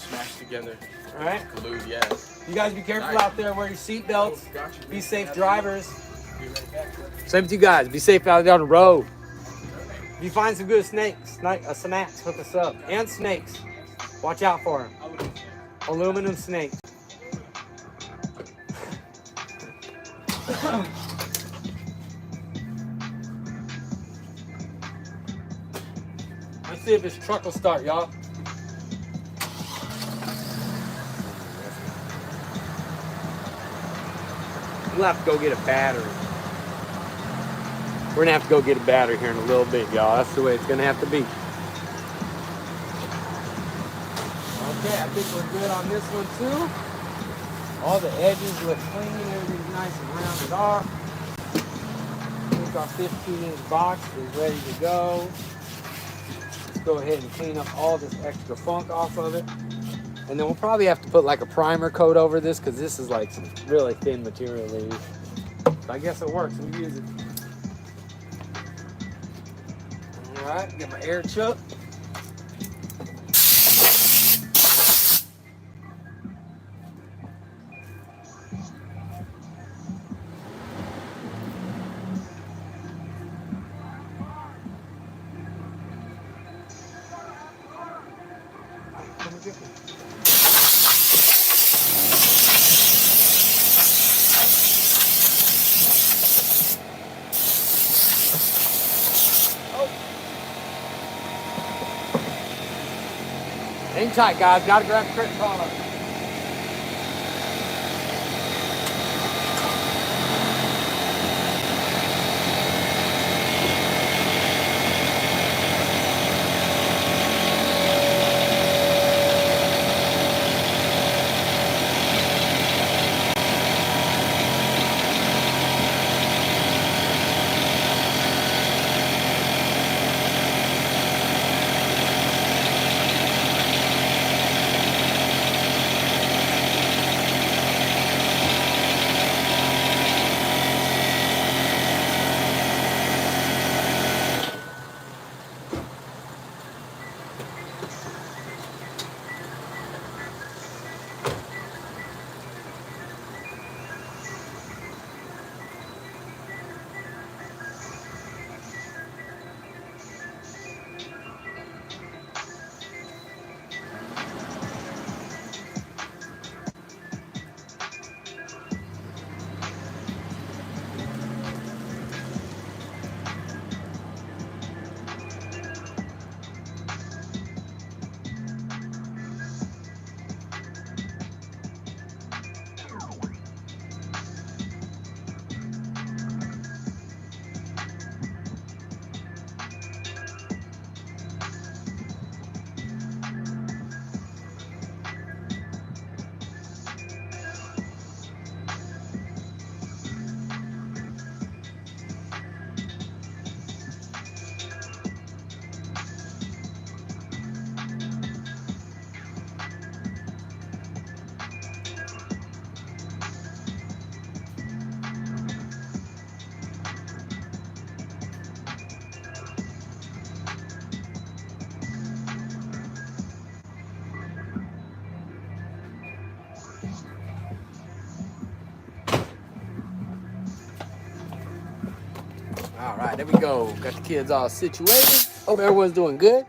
Smashed together. All right? Glued, yeah. You guys be careful Nice. out there. Wear your seatbelts. Gotcha. Be safe drivers. Be right back. Same with you guys. Be safe out there on the road. If you find some good snacks, hook us up. And snakes. Watch out for them. Aluminum snakes. Let's see if this truck will start, y'all. We'll have to go get a battery. We're gonna have to go get a battery here in a little bit, y'all. That's the way it's gonna have to be. Okay, I think we're good on this one too. All the edges look clean, everything's nice and rounded off. I think our 15-inch box is ready to go. Let's go ahead and clean up all this extra funk off of it. And then we'll probably have to put like a primer coat over this because this is like some really thin material they use. But I guess it works, we use it. All right, get my air chuck. Come and get me. Hang tight, guys. Gotta grab the credit card. All right, there we go. Got the kids all situated. Hope everyone's doing good.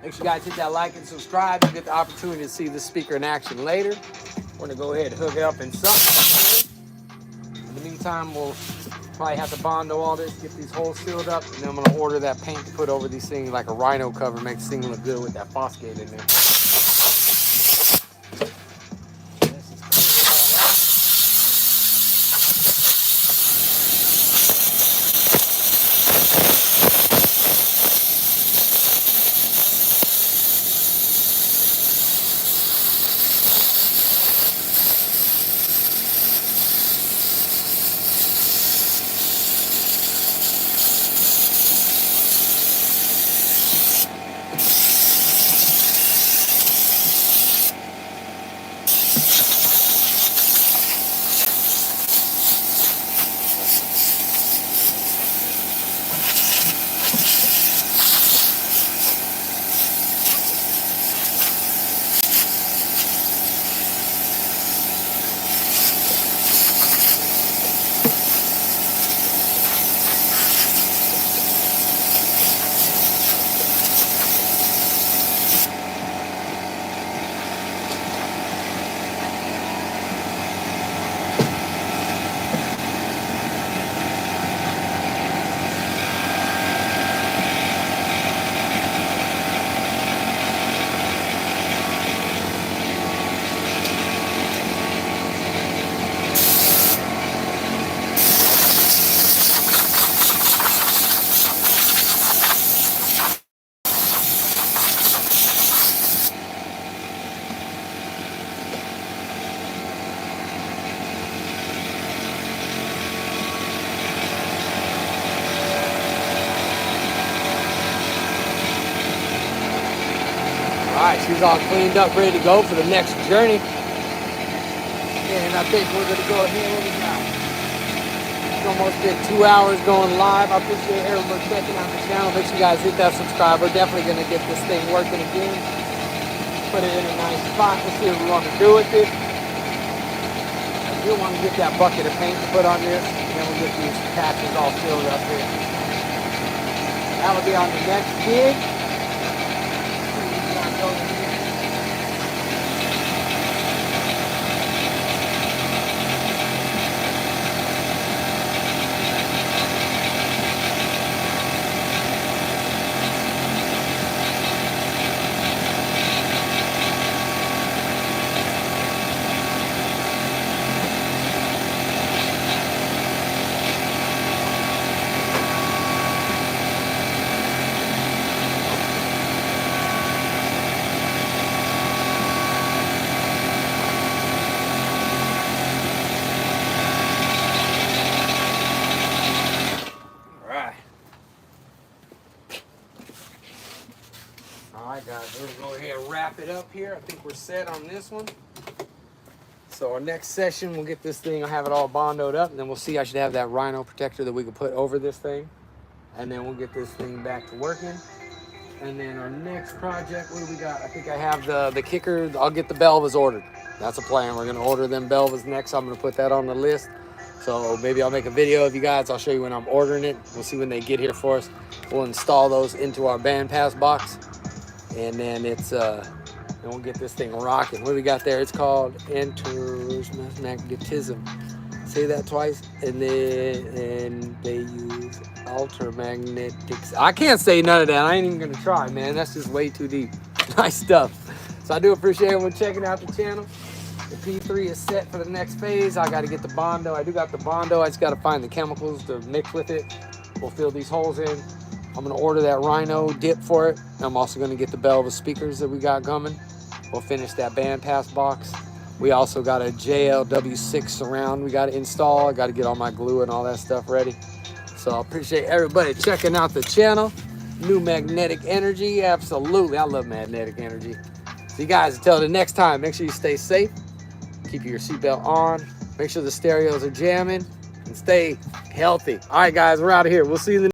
Make sure you guys hit that like and subscribe. You get the opportunity to see this speaker in action later. We're gonna go ahead and hook it up in something. In the meantime, we'll probably have to bondo all this, get these holes sealed up, and then I'm gonna order that paint to put over these things like a rhino cover, make this thing look good with that Fosgate in there. This is clean all out. is all cleaned up, ready to go for the next journey. And I think we're gonna go ahead with it now. It's almost been 2 hours going live. I appreciate everyone checking out the channel. Make sure you guys hit that subscribe. We're definitely gonna get this thing working again. Put it in a nice spot. We'll see what we want to do with it. I do want to get that bucket of paint to put on this, and then we'll get these patches all filled up here. That'll be on the next gig. Alright guys, we're gonna go ahead and wrap it up here. I think we're set on this one. So our next session, we'll get this thing, I'll have it all bondoed up, and then we'll see. I should have that rhino protector that we can put over this thing. And then we'll get this thing back to working. And then our next project, what do we got? I think I have the kicker. I'll get the Belvas ordered. That's a plan. We're gonna order them Belvas next. I'm gonna put that on the list. So maybe I'll make a video of you guys. I'll show you when I'm ordering it. We'll see when they get here for us. We'll install those into our bandpass box. And then then we'll get this thing rocking. What do we got there? It's called magnetism. Say that twice. And then they use ultramagnetics. I can't say none of that. I ain't even gonna try, man. That's just way too deep. Nice stuff. So I do appreciate everyone checking out the channel. The P3 is set for the next phase. I gotta get the Bondo. I do got the Bondo. I just gotta find the chemicals to mix with it. We'll fill these holes in. I'm gonna order that Rhino dip for it. I'm also gonna get the Belva speakers that we got coming. We'll finish that bandpass box. We also got a JLW6 surround we gotta install. I gotta get all my glue and all that stuff ready. So I appreciate everybody checking out the channel. New magnetic energy, absolutely. I love magnetic energy. So you guys, until the next time, make sure you stay safe. Keep your seatbelt on. Make sure the stereos are jamming and stay healthy. All right, guys, we're out of here. We'll see you in the